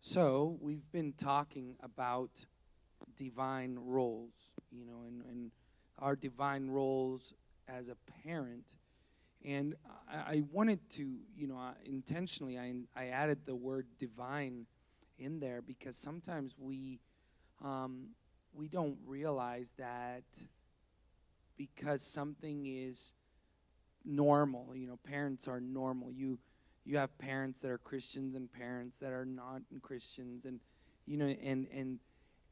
So we've been talking about divine roles, and our divine roles as a parent. And I wanted to, intentionally, I added the word divine in there because sometimes we don't realize that because something is normal. Parents are normal. You have parents that are Christians and parents that are not Christians, and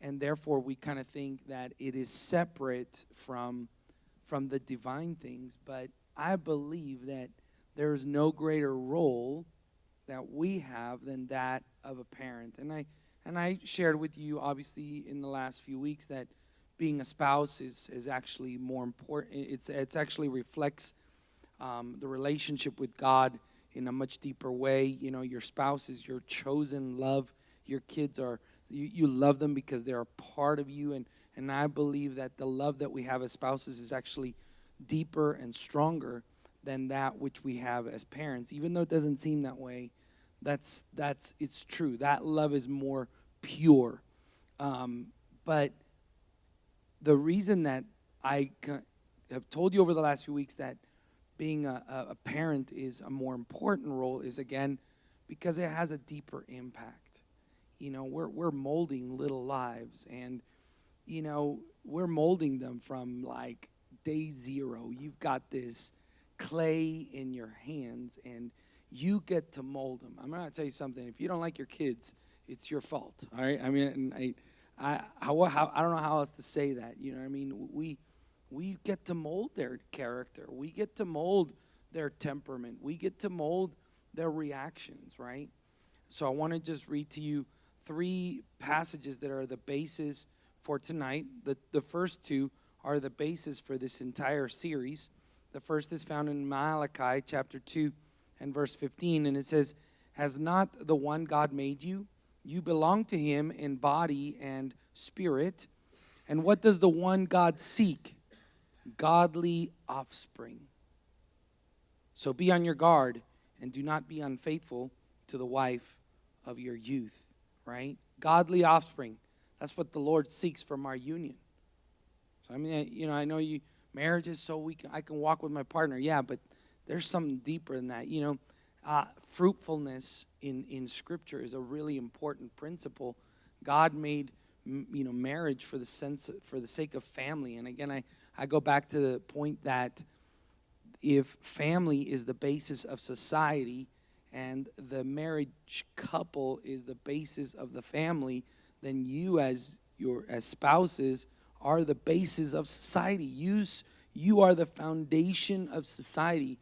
and therefore we kind of think that it is separate from the divine things. But I believe that there is no greater role that we have than that of a parent. And I shared with you, obviously, in the last few weeks that being a spouse is actually more important. It's actually reflects the relationship with God in a much deeper way. Your spouse is your chosen love. Your kids are, you love them because they're a part of you. And I believe that the love that we have as spouses is actually deeper and stronger than that which we have as parents. Even though it doesn't seem that way, it's true. That love is more pure. But the reason that I have told you over the last few weeks that being a parent is a more important role is, again, because it has a deeper impact. We're molding little lives, and we're molding them from like day zero. You've got this clay in your hands, and you get to mold them. I'm going to tell you something. If you don't like your kids, it's your fault. All right. I mean, I don't know how else to say that. You know what I mean? We get to mold their character. We get to mold their temperament. We get to mold their reactions, right? So I want to just read to you 3 passages that are the basis for tonight. The first 2 are the basis for this entire series. The first is found in Malachi chapter 2 and verse 15, and it says, "Has not the one God made you? You belong to him in body and spirit. And what does the one God seek? Godly offspring. So be on your guard and do not be unfaithful to the wife of your youth." Right? Godly offspring. That's what the Lord seeks from our union. So I mean, I know marriage is so I can walk with my partner. Yeah, but there's something deeper than that. Fruitfulness in Scripture is a really important principle. God made marriage for the sake of family. And again, I go back to the point that if family is the basis of society and the marriage couple is the basis of the family, then you as spouses are the basis of society. You are the foundation of society.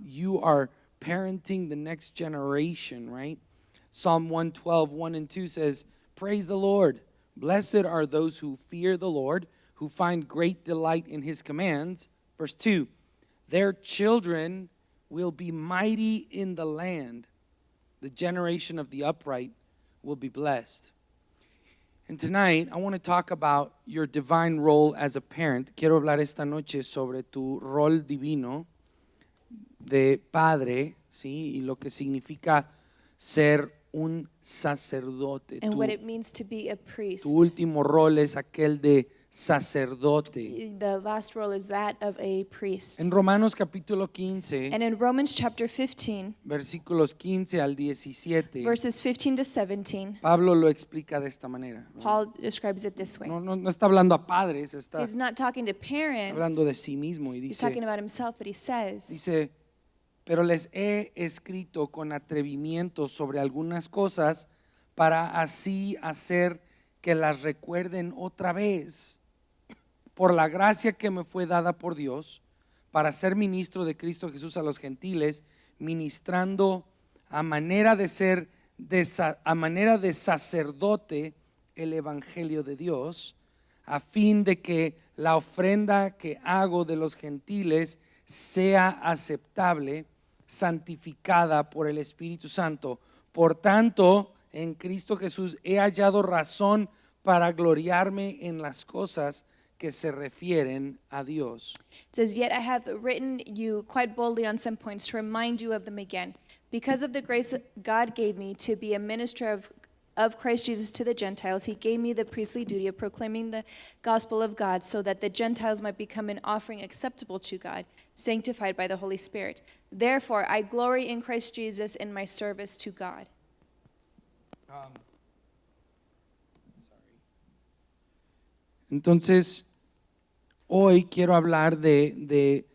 You are parenting the next generation, right? Psalm 112, 1 and 2 says, "Praise the Lord. Blessed are those who fear the Lord, who find great delight in his commands." Verse 2, "Their children will be mighty in the land. The generation of the upright will be blessed." And tonight, I want to talk about your divine role as a parent. Quiero hablar esta noche sobre tu rol divino de padre, ¿sí? Y lo que significa ser un sacerdote. And what it means to be a priest. Tu último rol es aquel de sacerdote. The last role is that of a priest. En Romanos capítulo 15, And in Romans chapter 15, versículos 15 al 17, verses 15 to 17, Pablo lo explica de esta manera. Paul describes it this way. No está hablando a padres, He's not talking to está parents. hablando de sí mismo y He's talking dice, about himself, but he says, "Pero les he escrito con atrevimiento sobre algunas cosas para así hacer que las recuerden otra vez, por la gracia que me fue dada por Dios, para ser ministro de Cristo Jesús a los gentiles, ministrando a manera de sacerdote el evangelio de Dios, a fin de que la ofrenda que hago de los gentiles sea aceptable, santificada por el Espíritu Santo. Por tanto, en Cristo Jesús he hallado razón para gloriarme en las cosas que se refieren a Dios." It says, "Yet I have written you quite boldly on some points to remind you of them again, because of the grace that God gave me to be a minister of of Christ Jesus to the Gentiles, he gave me the priestly duty of proclaiming the gospel of God so that the Gentiles might become an offering acceptable to God, sanctified by the Holy Spirit. Therefore, I glory in Christ Jesus in my service to God. Entonces, hoy quiero hablar de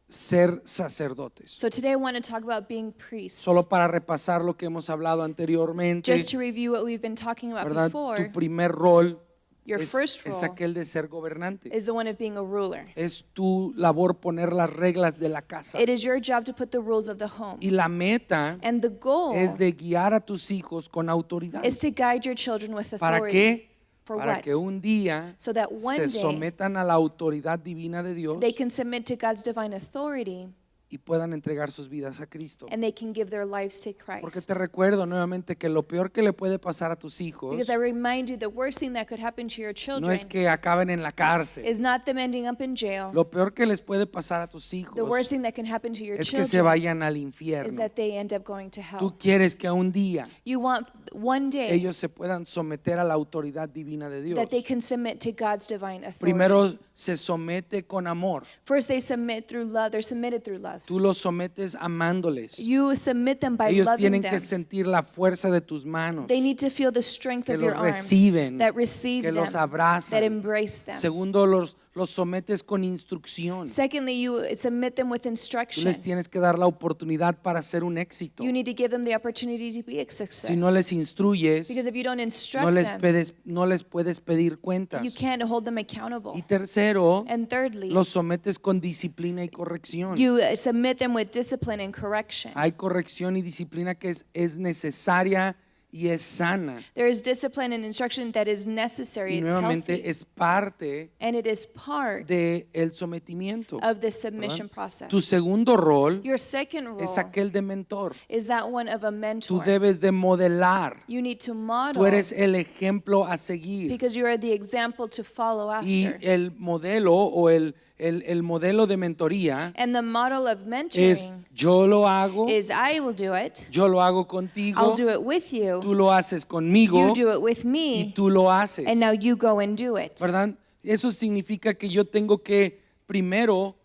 ser sacerdotes. So today I want to talk about being priests. Solo para repasar lo que hemos hablado anteriormente, Just to review what we've been talking about ¿verdad? before, Tu primer rol your first es role aquel de ser gobernante. is the one of being a ruler. Es tu labor poner las reglas de la casa. It is your job to put the rules of the home. Y la meta And the goal es de guiar a tus hijos con autoridad. is to guide your children with ¿Para authority. qué? For Para what? que un día So that one se day sometan a la autoridad divina de Dios they can submit to God's divine authority y puedan entregar sus vidas a Cristo. and they can give their lives to Porque Christ. te recuerdo nuevamente que lo peor que le puede pasar a tus hijos Because I remind you, the worst thing that could happen to your no children es que acaben en la cárcel. is not them ending up in jail. Lo peor que les puede pasar a tus The hijos worst thing that can happen to your es que se children vayan al is infierno. that they end up going to Tú hell. quieres que un día You want one day ellos se puedan someter a la autoridad divina de Dios. that they can submit to God's divine authority. Primero se somete con amor. First, they submit through love. They're submitted through love. Tú los sometes amándoles. You submit them by Ellos loving tienen them. que sentir la fuerza de tus manos, They need to feel the strength que of your los arms reciben, that receive que them, los that abrazan. embrace them. Segundo, los sometes con instrucción. Secondly, you submit them with Tú instruction. les tienes que dar la oportunidad para ser un éxito. You need to give them the opportunity to be a success. Si no les instruyes, Because if you don't instruct no les puedes pedir them, you cuentas. can't hold them accountable. Y tercero, And thirdly, los sometes con disciplina y corrección. you submit them with discipline and correction. Hay corrección y disciplina que es necesaria y es sana. There is discipline and instruction that is necessary. Y It's nuevamente healthy. es parte And it is part del sometimiento. of the submission ¿verdad? process. Tu segundo rol Your second role es aquel de mentor. is that one of a Tú mentor. debes de modelar. You need to Tú model eres el ejemplo a seguir. because you are the example to follow Y after. el modelo o el modelo de mentoría And the model of es mentoring yo lo hago, is I will do it. yo lo hago I'll contigo, do it with you. tú lo haces conmigo You do it with y me. tú lo haces. And now you go and do it. ¿Verdad? Eso significa que yo tengo que primero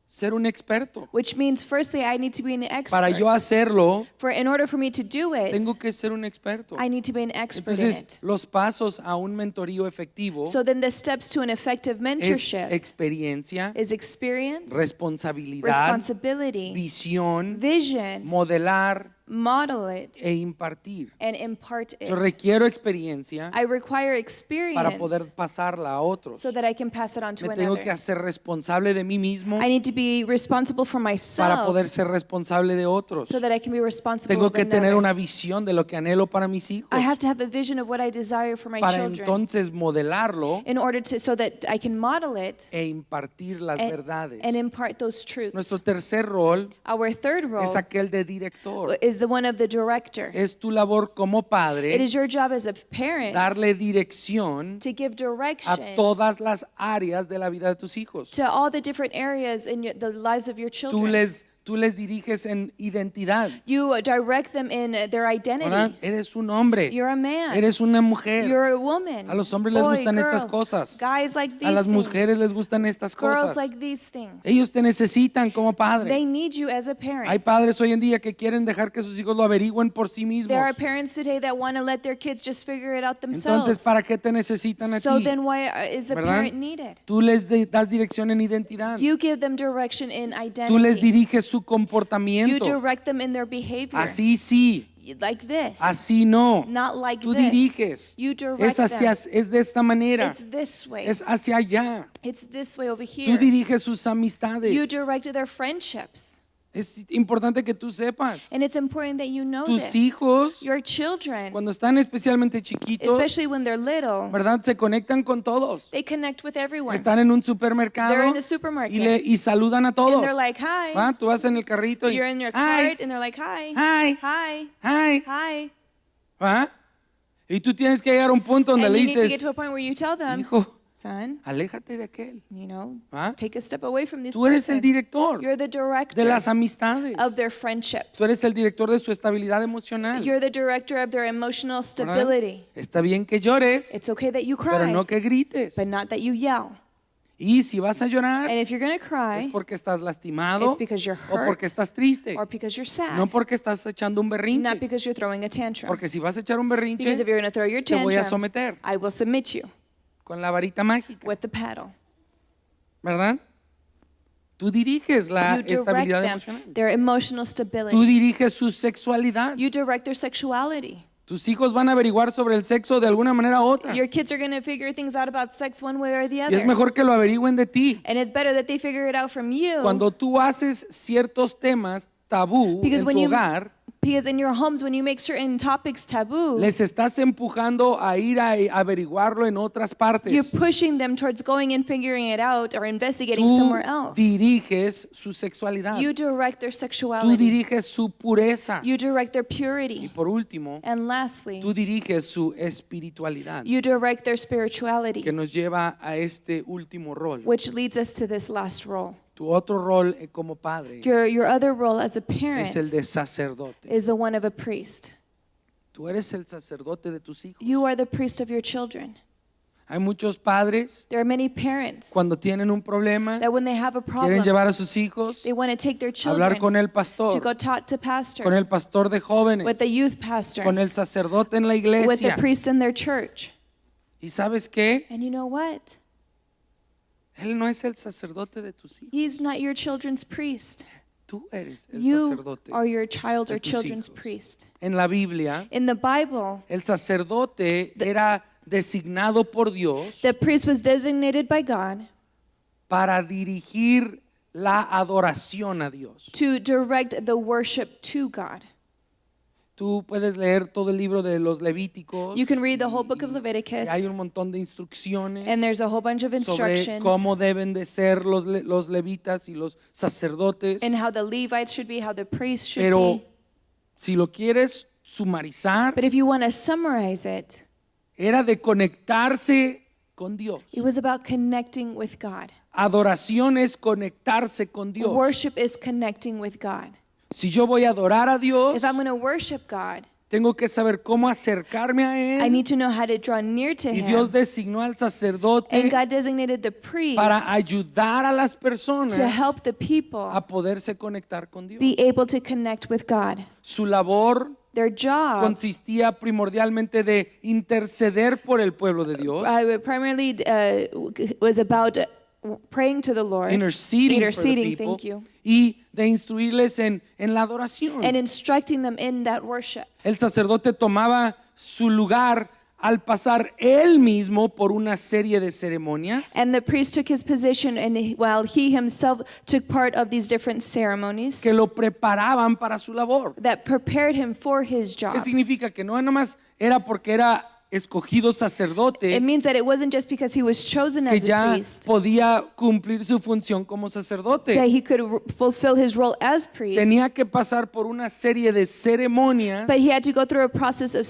ser un experto. Which means, firstly, I need to be an Para yo expert. hacerlo, In order for me to do it, tengo que ser un experto. I need to be an expert in Entonces, it. los pasos a un mentorío efectivo So then the steps to an effective es mentorship experiencia, is experience, responsabilidad, responsibility, visión, vision, modelar model it, e impartir. and impart it. Yo requiero experiencia I require para experience poder pasarla a otros. so that I can pass it on to Me tengo another. que hacer responsable de mí mismo I need to be responsible for para myself poder ser responsable de otros. so that I can be responsible Tengo of que tener another. una visión de lo que anhelo para mis hijos I have to have a vision of what I desire for my para children entonces modelarlo in order to so that I can model it e impartir las verdades. and impart those truths. Nuestro tercer rol Our third role es aquel de director. is the one of the director. Es tu labor como It padre is your job as a parent darle dirección to give a direction todas las áreas de la vida de tus hijos. to all the different areas in the lives of your Tú children. tú les diriges en identidad. You direct them in their ¿Verdad? identity. Eres un hombre, You're a man. eres una mujer. You're a woman. A los hombres les Boy, gustan girl. estas cosas. Guys like these A las things. mujeres les gustan estas Girls cosas. like these things. Ellos te necesitan como They padre. need you as a parent. Hay padres hoy en día que quieren dejar que sus hijos lo averigüen por sí mismos. There are parents today that want to let their kids just figure it out Entonces, themselves. ¿para qué te necesitan a So ti? then why is the ¿Verdad? parent needed? Tú les das dirección en identidad. You give them direction in Tú les identity. diriges su You comportamiento. direct them in their behavior. Así sí, Like this. así no. Not like Tú this. diriges. You direct Es de esta manera. It's this way. Es hacia allá. It's this way over Tú here. diriges sus You amistades. direct their friendships. Es importante que tú sepas. And it's important that you know Tus this. hijos, Your children, cuando están especialmente chiquitos, especially when they're little, ¿verdad? Se conectan con todos. they connect with everyone. Están en un They're supermercado in the supermarket. y saludan a todos. And they're like, hi. ¿Va? Tú vas en el carrito y You're in your "Hi, cart and they're like, hi. Hi. Hi. hi", Hi. ¿va? Y tú tienes que llegar a un punto donde And le you need to get dices, to a point where you tell them, hijo, son, aléjate de aquel. ¿Ah? take a step away from this Tú eres el person. director You're the de director las amistades. of their friendships. Tú eres el director de su estabilidad emocional. You're the director of their emotional ¿Verdad? stability. Está bien que llores, It's okay that you pero cry, no que grites. but not that you yell. Y si vas a llorar, And if you're going to es cry, porque estás lastimado it's because you're o hurt porque estás triste. or because you're sad, No porque estás echando un not berrinche. because you're throwing a tantrum. Porque si vas a echar un berrinche, Because if you're going to throw your te voy a tantrum, someter I will submit you con la varita mágica, with the paddle. ¿verdad? Tú diriges la You direct estabilidad them, emocional. their emotional Tú stability. diriges su sexualidad. You direct their sexuality. Tus hijos van a averiguar sobre el sexo de alguna manera u otra. Your kids are going to figure things out about sex one way or the Y es other. mejor que lo averigüen de ti. And it's better that they figure it out from you. Cuando tú haces ciertos temas tabú Because en when tu you- hogar, Because in your homes, when you make certain topics taboo, les estás empujando a ir a averiguarlo en otras you're partes. pushing them towards going and figuring it out or investigating Tú somewhere else. diriges su sexualidad. You direct their Tú sexuality. diriges su pureza. You direct their Y purity. por último, And lastly, tú diriges su espiritualidad, you direct their spirituality, que nos lleva a este último rol. which leads us to this last role. Tu otro rol como padre Your other role as a parent es el de sacerdote. is the one of a priest. Tú eres el sacerdote de tus hijos. You are the priest of your children. Hay muchos padres, There are many parents cuando tienen un problema, that when they have a quieren problem, llevar a sus hijos they want to take their a hablar con children el to pastor, go talk to con pastor, el pastor de with jóvenes, the youth pastor, con el sacerdote en la with the iglesia. priest in their church. ¿Y sabes qué? And you know what? Él no es el sacerdote de tus hijos. He's not your children's priest. Tú eres el You sacerdote are your child de or tus children's hijos. priest. En la Biblia, In the Bible, el sacerdote era designado por Dios the priest was designated by God para dirigir la adoración a Dios. to direct the worship to God. Tú puedes leer todo el libro de los Levíticos. You can read the whole book of y Leviticus, hay un montón de instrucciones and there's a whole bunch of sobre instructions cómo deben de ser los levitas y los sacerdotes. and how the Levites should be, how the priests should Pero be. si lo quieres sumarizar, But if you want to summarize it, era de conectarse con Dios. it was about connecting with God. Adoración es conectarse con Dios. Worship is connecting with God. Si yo voy a adorar a Dios, If I'm going to worship God, tengo que saber cómo acercarme a I Él. need to know how to draw near to Y Dios Him. designó al And sacerdote God designated the priest para ayudar a las personas to help the people a poderse conectar con Dios. be able to connect with God. Su labor Their job consistía primordialmente de interceder por el pueblo de Dios, primarily was about praying to the Lord, interceding for the people, thank you, y de instruirles en la adoración. and instructing them in that worship. El sacerdote tomaba su lugar al pasar él mismo por una serie de ceremonias And the priest took his position, and while he himself took part of these different ceremonies que lo preparaban para su labor. that prepared him for his job. ¿Qué significa? Que no nomás era porque era escogido It sacerdote means that it wasn't just because he was chosen que as a ya priest podía cumplir su función como that sacerdote. he could fulfill his role as priest, Tenía que pasar por una serie de ceremonias but he had to go through a process of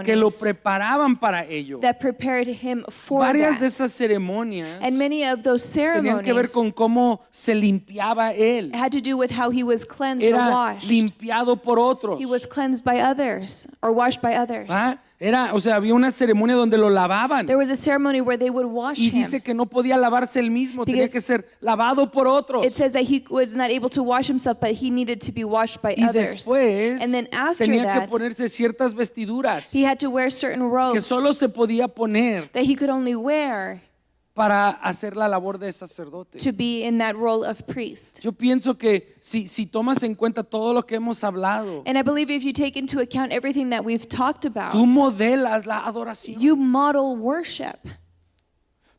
que lo ceremonies preparaban para ello. that prepared him for Varias de that. esas ceremonias And many of those tenían que ver ceremonies con cómo se limpiaba él. had to do with how he was cleansed or Era washed. limpiado por otros. He was cleansed by others or washed by others. ¿Ah? Era, o sea, había una ceremonia donde lo lavaban. There was a ceremony where they would wash Y him. dice que no podía lavarse él mismo, tenía Because que ser lavado por otros. It says that he was not able to wash himself, but he needed to be washed by Y others. después And then after tenía que that, ponerse ciertas vestiduras he had to wear certain que robes solo se podía poner that he could only wear para hacer la labor de sacerdote. to be in that role of priest. Yo pienso que si tomas en cuenta todo lo que hemos hablado, And I believe if you take into account everything that we've talked about, tú modelas la adoración. you model worship.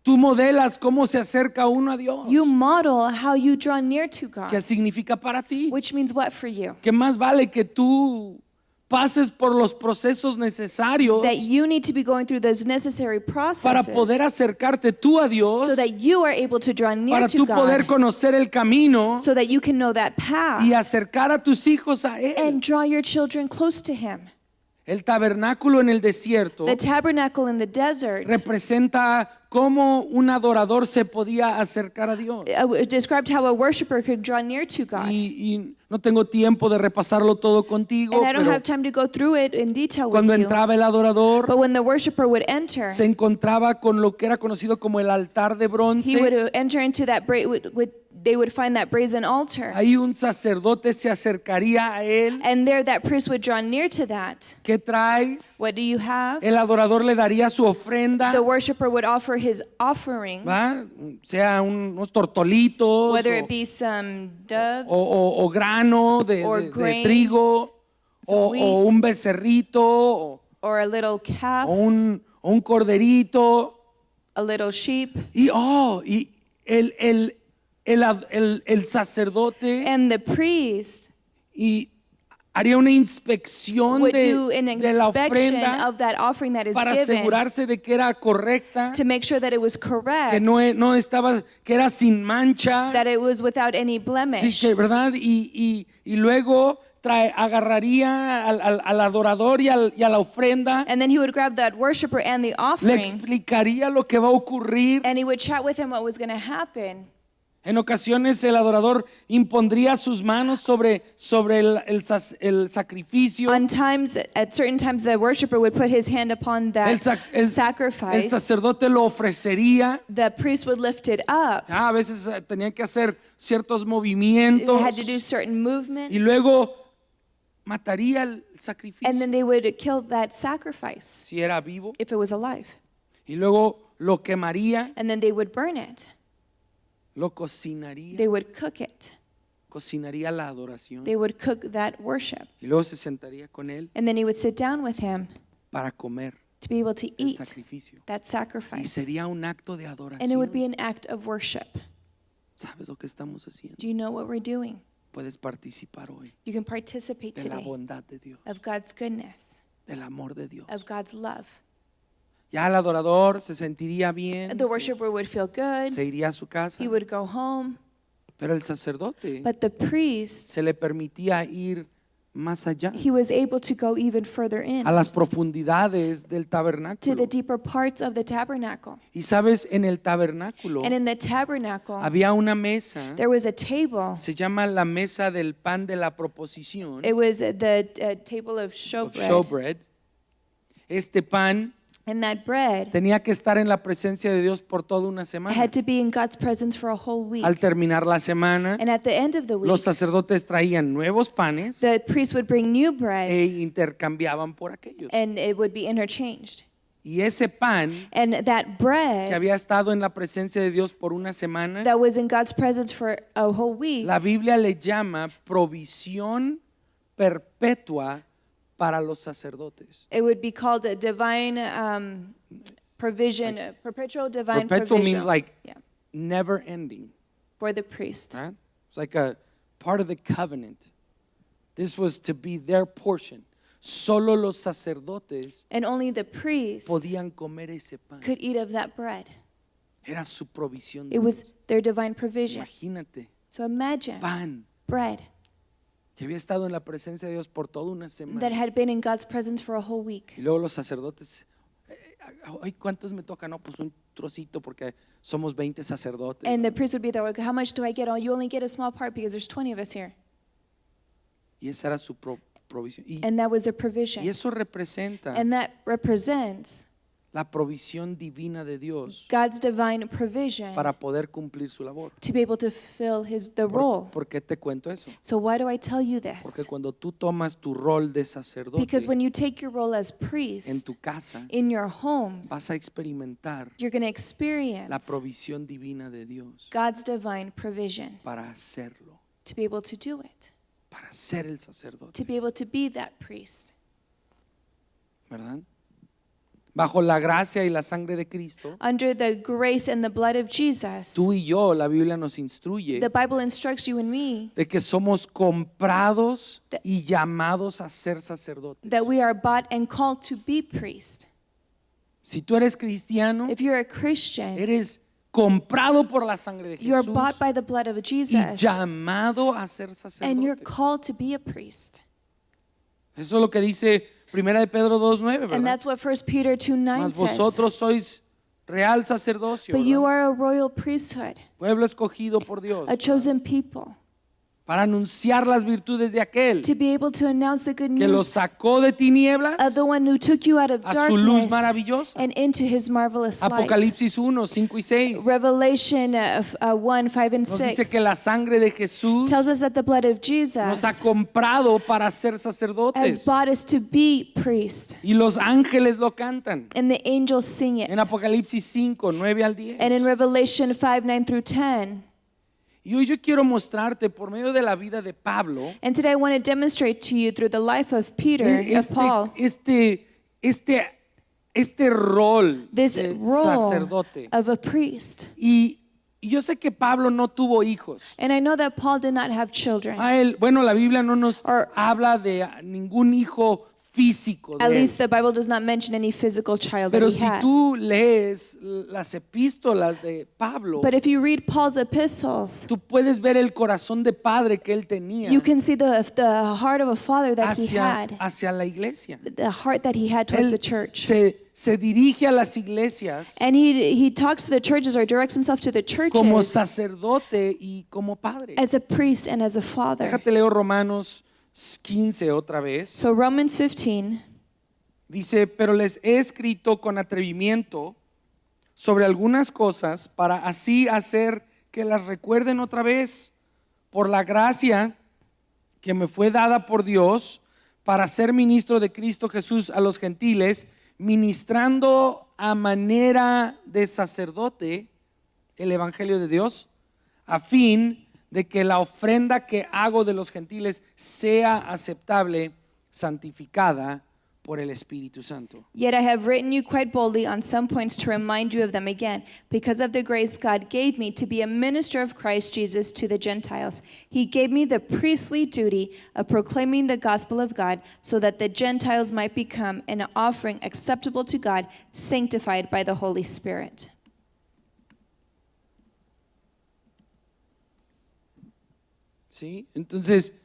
Tú modelas cómo se acerca uno a Dios. You model how you draw near to God, ¿Qué significa para ti? which means what for you? Que más vale que tú pases por los procesos necesarios That you need to be going through those necessary para processes poder acercarte tú a Dios, so that you are able to draw near para to tú poder God, conocer el camino so that you can know that path y acercar a tus hijos a Él. and draw your children close to Him. El tabernáculo en el desierto The tabernacle in the desert representa cómo un adorador se podía acercar a Dios. described how a worshiper could draw near to God. Y no tengo tiempo de repasarlo todo contigo, And I don't pero have time to go through it in detail with cuando you. entraba el adorador, But when the worshiper would enter, se encontraba con lo que era conocido como el altar de he bronce. would enter into that they would find that brazen altar. Ahí un sacerdote se acercaría a él. And there that priest would draw near to that. ¿Qué traes? What do you have? El adorador le daría su ofrenda, The worshiper would offer his offering, ¿va? Sea unos tortolitos whether it be some doves o grano or de grain, trigo o wheat, un becerrito or a little calf, o un corderito. a little sheep. Y el sacerdote And the priest y haría una inspección would do an de la inspection ofrenda of that offering that is para given asegurarse de que era correcta, to make sure that it was correct, que no estaba, que era sin mancha, that it was without any sí, blemish. que, ¿verdad? Y luego agarraría al adorador y a la ofrenda, And then he would grab that worshiper and the le offering, explicaría lo que va a ocurrir. and he would chat with him what was going to happen. En ocasiones el adorador impondría sus manos sobre el sacrificio. At certain times, the worshiper would put his hand upon that El sacrifice. sacerdote lo ofrecería. The priest would lift it up. A veces tenía que hacer ciertos They movimientos had to do certain movements, y luego mataría el and sacrificio then they would kill that sacrifice si era vivo if it was alive, y luego lo quemaría, and then they would burn it. lo cocinaría, They would cook it. cocinaría la adoración They would cook that worship, y luego se sentaría con él and then he would sit down with him para comer to be able to el eat sacrificio that y sacrifice, sería un acto de and it would be adoración. an act of worship. ¿Sabes lo que estamos haciendo? Do you know what we're doing? Puedes participar hoy You can participate de la today bondad de Dios, of God's goodness, del amor de Dios. of God's love. Ya el adorador se sentiría bien, The worshiper would feel good. se iría a su casa, He would go home. pero el sacerdote But the priest, se le permitía ir más allá, he was able to go even further in a las profundidades del to tabernáculo. the deeper parts of the tabernacle. Y sabes, en el tabernáculo And in the tabernacle, había una mesa, there was a table. se llama la mesa del pan de la proposición, It was the table of of showbread. showbread. Este pan And that bread tenía que estar en la presencia de Dios por toda una semana. had to be in God's presence for a whole week. Al terminar la semana, And at the end of the week, los sacerdotes traían nuevos panes the priest would bring new e breads, intercambiaban por aquellos. and it would be interchanged. Y ese pan And that que bread había estado en la presencia de Dios por una semana, that was in God's presence for a whole week, la Biblia le llama provisión perpetua para los sacerdotes. it would be called a divine provision, perpetual divine Perpetual provision. means like Yeah, never ending. for the priest. Right? It's like a part of the covenant. This was to be their portion. Solo los sacerdotes And only the priest podían comer ese pan. could eat of that bread. Era su provisión. It was their divine provision. Imagínate, So imagine pan bread que había estado en la presencia de Dios por toda una that semana. had been in God's presence for a whole week. Y luego los sacerdotes, ay, ¿cuántos me toca? No, pues un trocito porque somos 20 sacerdotes. And the priest would be there, like, how much do I get? Oh, you only get a small part because there's 20 of us here. Y esa era su provisión. And that was their Y provision. eso representa And that represents la provisión divina de Dios God's divine provision para poder cumplir su labor. to be able to fill the role. ¿Por qué te cuento eso? So why do I tell you Porque this? cuando tú tomas tu rol de sacerdote Because when you take your role as en priest tu casa, in your homes, vas a experimentar you're going to la experience provisión divina de Dios God's divine provision para hacerlo, to be able to do it, para ser el sacerdote, to be able to be that priest. ¿verdad? Bajo la gracia y la sangre de Cristo, Under the grace and the blood of Jesus, tú y yo, la Biblia nos instruye the Bible instructs you and me de que somos comprados y llamados a ser sacerdotes. that we are bought and called to be priests. Si tú eres cristiano, If you're a Christian, eres comprado por la sangre de you're Jesús bought by the blood of y Jesus, llamado a ser and you're sacerdote. called to be a priest. Eso es lo que dice Primera de Pedro 2:9, And ¿verdad? that's what 1 Peter 2:9 Mas says. vosotros sois real sacerdocio, But you ¿verdad? are a royal priesthood, Pueblo escogido por Dios, a ¿verdad? chosen people, Para anunciar las virtudes de aquel to be able to announce the good que los news sacó de tinieblas of the one who took you out of a su luz darkness maravillosa. and into his marvelous light. Apocalipsis 1:5 y 6 Revelation 1, 5, and nos dice 6 que la sangre de Jesús tells us that the blood of nos Jesus ha comprado para ser has sacerdotes. bought us to be priests, Y los ángeles lo cantan. and the angels sing it. En Apocalipsis 5:9 al 10. And in Revelation 5, 9 through 10. Y hoy yo quiero mostrarte por medio de la vida de Pablo And today I want to demonstrate to you through the life of Peter, of Paul, este rol this de role sacerdote. of a priest. Y yo sé que Pablo no tuvo hijos. And I know that Paul did not have children. A él, bueno, la Biblia no nos Or- habla de ningún hijo físico de At él. least the Bible does not mention any physical child that Pero he si had. tú lees las epístolas de Pablo, But if you read Paul's epistles, tú puedes ver el corazón de padre que él tenía you can see the heart of a father that he had, hacia la iglesia. the heart that he had towards the Él church. se dirige a las iglesias And he talks to the churches or directs himself to the como churches sacerdote y como padre. as a priest and as a father. Déjate leo Romanos 15 otra vez. So Romans 15, Dice, pero les he escrito con atrevimiento sobre algunas cosas para así hacer que las recuerden otra vez por la gracia que me fue dada por Dios para ser ministro de Cristo Jesús a los gentiles, ministrando a manera de sacerdote el evangelio de Dios, a fin de que la ofrenda que hago de los gentiles sea aceptable, santificada por el Espíritu Santo. yet I have written you quite boldly on some points to remind you of them again, because of the grace God gave me to be a minister of Christ Jesus to the Gentiles. He gave me the priestly duty of proclaiming the gospel of God, so that the Gentiles might become an offering acceptable to God, sanctified by the Holy Spirit. ¿Sí? Entonces,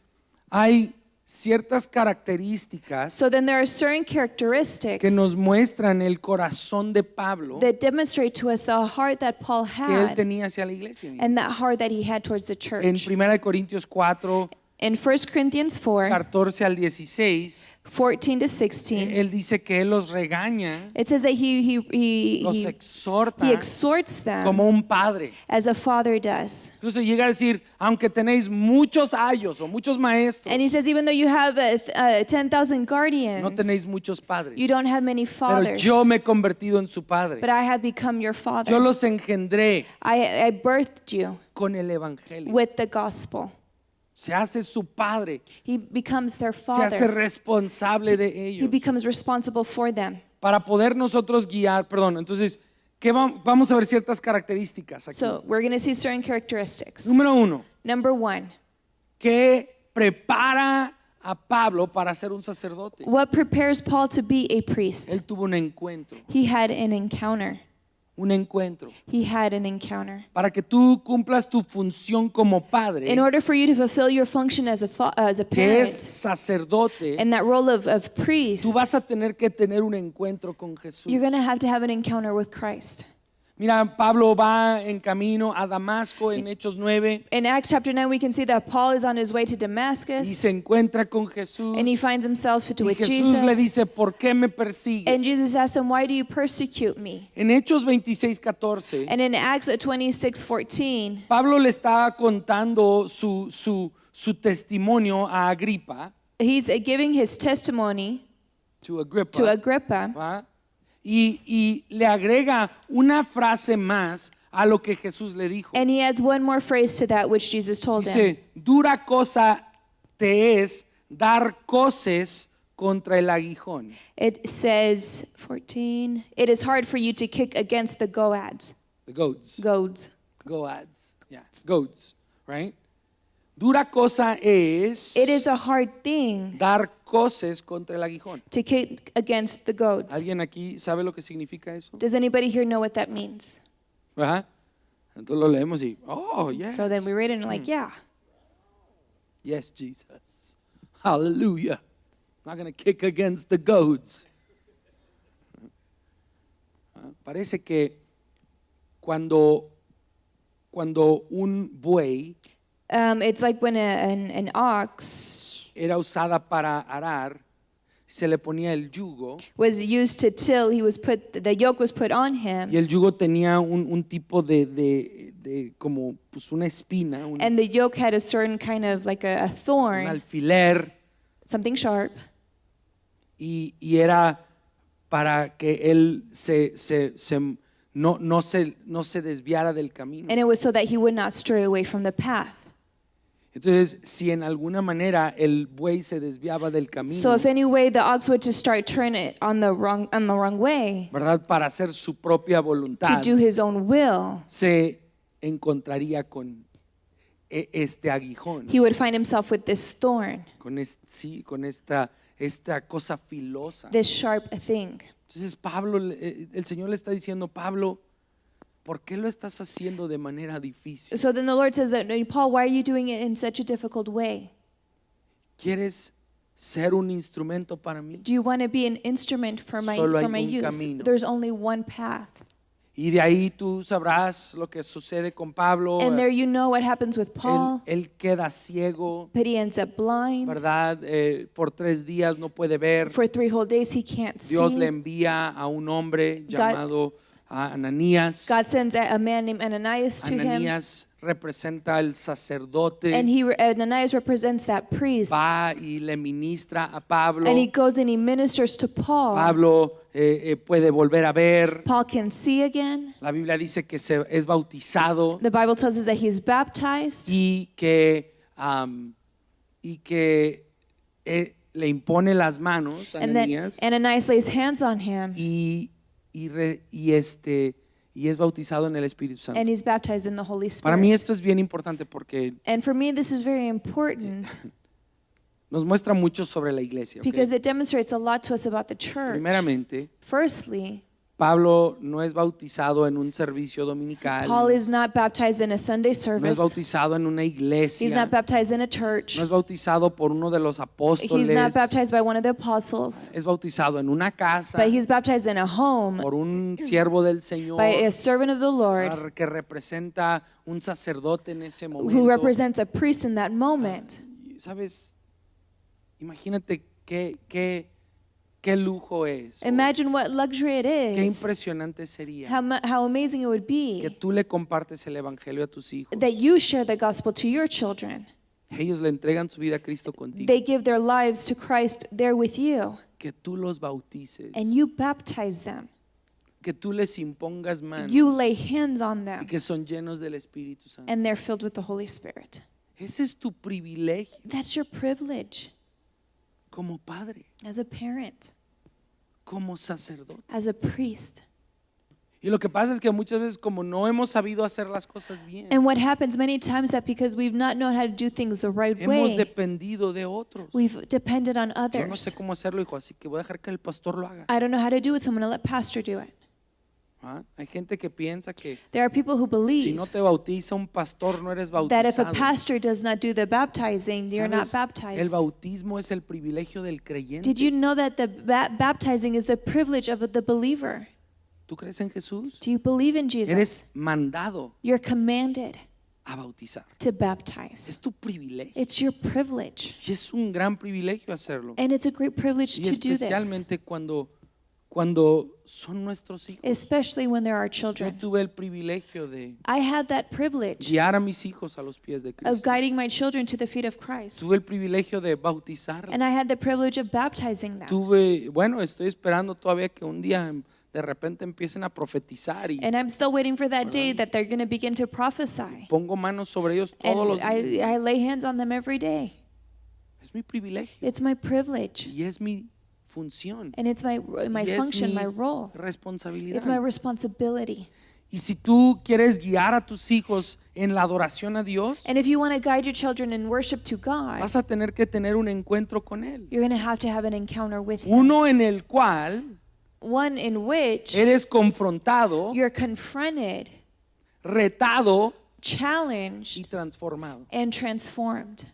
hay ciertas características So then there are certain characteristics que nos muestran el corazón de Pablo that demonstrate to us the heart that Paul que él had tenía hacia la iglesia. and that heart that he had towards the En church. 1 Corintios 4, In 1 Corinthians 4, 14 al 16, 14 to 16, él dice que él los regaña, it says that los he exhorta exhorts them como un padre. as a father does. Incluso llega a decir, aunque tenéis muchos ayos o muchos maestros, And he says, even though you have 10,000 no guardians, tenéis muchos padres. you don't have many Pero fathers, yo me he convertido en su padre. but I have become your Yo father. los engendré I birthed you con el evangelio. with the gospel. Se hace su padre. He becomes their Se hace father. responsable de He ellos. becomes responsible for them. Para poder nosotros guiar, perdón, entonces, vamos a ver ciertas características aquí. So we're going to see certain characteristics. Número 1, Number 1, que prepara a Pablo para ser un sacerdote. what prepares Paul to be a priest? Él tuvo un encuentro, He had an encounter. un encuentro. He had an encounter. Para que tú cumplas tu función como padre, In order for you to fulfill your function as a que es parent sacerdote, and that role of priest, tú vas a tener que tener un encuentro con Jesús. you're going to have an encounter with Christ. Mira, Pablo va en camino a Damasco en Hechos 9 In Acts chapter 9, we can see that Paul is on his way to y Damascus se encuentra con Jesús. and he finds himself Y with Jesús le Jesus. dice, ¿por qué me And persigues? Jesus asks him, why do you persecute me? En Hechos 26:14, And in Acts 26:14, Pablo le está contando su testimonio a Agripa, he's giving his testimony to Agrippa, to Agrippa. ¿va? Y le agrega una frase más a lo que Jesús le dijo. And he adds one more phrase to that which Jesus told him. Dice, dura cosa te es dar coces contra el aguijón. It says, 14, it is hard for you to kick against the goads. The goats. Goads. Goads. Yeah, goats, right? Dura cosa es It is a hard thing dar coces contra el aguijón. to kick against the goads. ¿Alguien aquí sabe lo que significa eso? Does anybody here know what that means? ¿Verdad? Entonces lo leemos y, oh, yes. So then we read it and like, yeah. Yes, Jesus. Hallelujah. not going to kick against the goats. Parece que cuando un buey It's like when an ox era usada para arar, se le ponía el yugo was used to till, the yoke was put on him, y el yugo tenía un tipo de como pues una espina, un and the yoke had a certain kind of like a thorn, alfiler something sharp, y era para que él no se desviara del camino. and it was so that he would not stray away from the path. Entonces, si en alguna manera el buey se desviaba del camino, So if any way the ox would to start turn it on the wrong way, ¿verdad? Para hacer su propia to voluntad, do his own will, se encontraría con este aguijón, he would find himself with this thorn, con esta cosa filosa. this sharp thing. Entonces Pablo, el Señor le está diciendo, Pablo, ¿por qué lo estás haciendo de manera difícil? So then the Lord says that, Paul, why are you doing it in such a difficult way? ¿Quieres ser un instrumento para mí? Do you want to be an instrument for my Solo hay un use? camino. There's only one path. Y de ahí tú sabrás lo que sucede con Pablo. And there you know what happens with Paul. Él queda ciego, But he ends up blind. ¿verdad? Por 3 días no puede ver. For 3 whole days he can't Dios le see. envía a un hombre llamado Ananías. God sends a man named Ananias to him. Ananías representa al sacerdote. And Ananias represents that priest. Va y le ministra a Pablo. And he goes and he ministers to Paul. Pablo puede volver a ver. Paul can see again. La Biblia dice que es bautizado The Bible tells us that he's baptized. y que le impone las manos a And then Ananías Ananias lays hands on him. y es bautizado en el Espíritu Santo. And he's baptized in the Holy Para mí Spirit. esto es bien importante porque And for me, this is very important nos muestra mucho sobre la iglesia. ¿ok? because it demonstrates a lot to us about the church. Primeramente, Firstly, Pablo no es bautizado en un servicio dominical, Paul is not baptized in a Sunday no es service. bautizado en una He's iglesia, not baptized in a church. no es bautizado por uno de los He's not apóstoles, baptized by one of the apostles. es bautizado en una casa But he's baptized in a home por un siervo del Señor by a servant of the Lord que representa un sacerdote en ese who momento. represents a priest in that moment. ¿Sabes? Imagínate qué lujo es. o Imagine what luxury it qué is. impresionante sería How amazing it would que be tú le compartes el evangelio a tus hijos. that you share the gospel to your children. Ellos le entregan su vida a Cristo contigo. They give their lives to Christ there with you, Que tú los bautices. and you baptize them. Que tú les impongas manos. You lay hands on Y them, que son llenos del Espíritu Santo. and they're filled with the Holy Spirit. Ese es tu privilegio That's your privilege como padre, as a parent, como sacerdote. as a priest. Y lo que pasa es que muchas veces como no hemos sabido hacer las cosas bien, And what happens many times that because we've not known how to do things the right hemos way, dependido de otros. we've depended on Yo no sé others. cómo hacerlo, hijo, así que voy a dejar que el pastor lo haga. I don't know how to do it, so I'm going to let pastor do it. ¿Ah? Hay gente que piensa que There are people who si believe no te bautiza un pastor no eres that if a bautizado. pastor does not do the baptizing, you're not ¿Sabes? El baptized. bautismo es el privilegio del creyente. Did you know that the baptizing is the privilege of the believer? ¿Tú crees en Jesús? Do you believe in Jesus? Eres mandado You're commanded a bautizar. to baptize. Es tu privilegio. It's your privilege. Y es un gran privilegio hacerlo. And it's a great privilege Y to do this, especialmente cuando son nuestros hijos. especially when there are Yo children. tuve el privilegio de I had that privilege guiar a mis hijos a los pies de of Cristo. guiding my children to the feet of Christ. Tuve el privilegio de bautizarlos. And I had the privilege of baptizing them. Estoy esperando todavía que un día de repente empiecen a profetizar y And I'm still waiting for that day that they're going to begin to prophesy. pongo manos sobre ellos todos And los días. I lay hands on them every day. Es mi privilegio It's my privilege. y es mi función. And it's my Y es function, mi my role. responsabilidad. It's my responsibility. Y si tú quieres guiar a tus hijos en la adoración a Dios, And if you want to guide your children in worship to God, vas a tener que tener un encuentro con Él. you're going to have an encounter with Him. Uno en el cual One in which eres confrontado, you're confronted, retado y challenged, transformado. and transformed.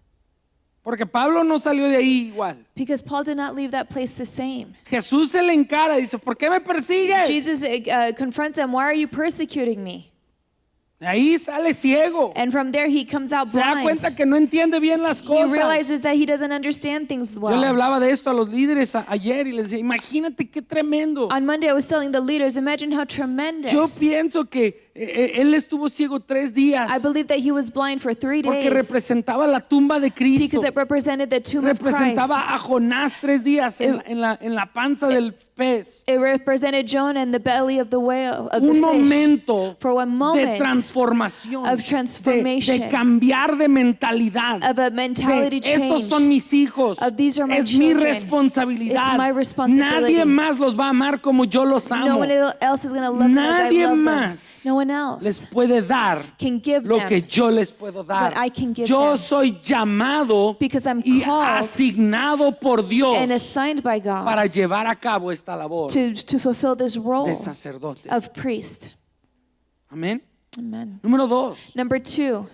Porque Pablo no salió de ahí igual. Because Paul did not leave that place the same. Jesús se le encara y dice, ¿por qué me persigues? Jesus confronts him, why are you persecuting me? De ahí sale ciego. And from there he comes out Se da blind. cuenta que no entiende bien las He cosas. realizes that he doesn't understand things Yo le well. hablaba de esto a los líderes ayer y les decía, imagínate qué tremendo. On Monday, I was telling the leaders, imagine how Yo tremendous. pienso que él estuvo ciego 3 días I believe that he was blind for 3 porque days representaba la tumba de Cristo. because it represented the tomb of Christ. Representaba a Jonás 3 días en la panza del pez. It represented Jonah in the belly of the whale, of the Un fish. momento For one de moment transformación, of transformation, de cambiar de mentalidad. of a mentality De, estos change. son mis hijos, Of these are my es mi children. responsabilidad. It's my responsibility. Nadie más los va a amar como yo los No amo. one else is going to love them as I Nadie love más them. No one else les puede dar can give lo them que yo les puedo dar. what I can give Yo them. soy llamado Because I'm y called asignado por Dios and assigned by God para llevar a cabo esta labor to fulfill this role de sacerdote. of priest. Amén. Amen. Número 2. Number 2,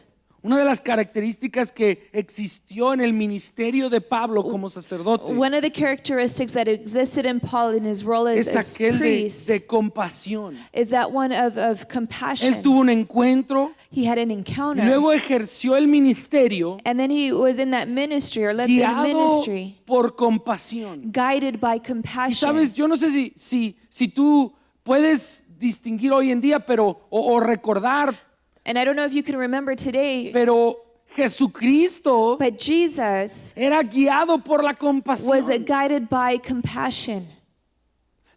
Una de las características que existió en el ministerio de Pablo como sacerdote one of the characteristics that existed in Paul in his role es as aquel priest de compasión. is that one of Él compassion. tuvo un encuentro He had an y encounter. luego ejerció el ministerio And then he was in that ministry or led the guiado ministry, por compasión. guided by Y compassion. sabes, yo no sé si tú puedes distinguir hoy en día, pero o recordar, And I don't know if you can remember today, pero Jesucristo but Jesus era guiado por la was compasión. guided by compassion.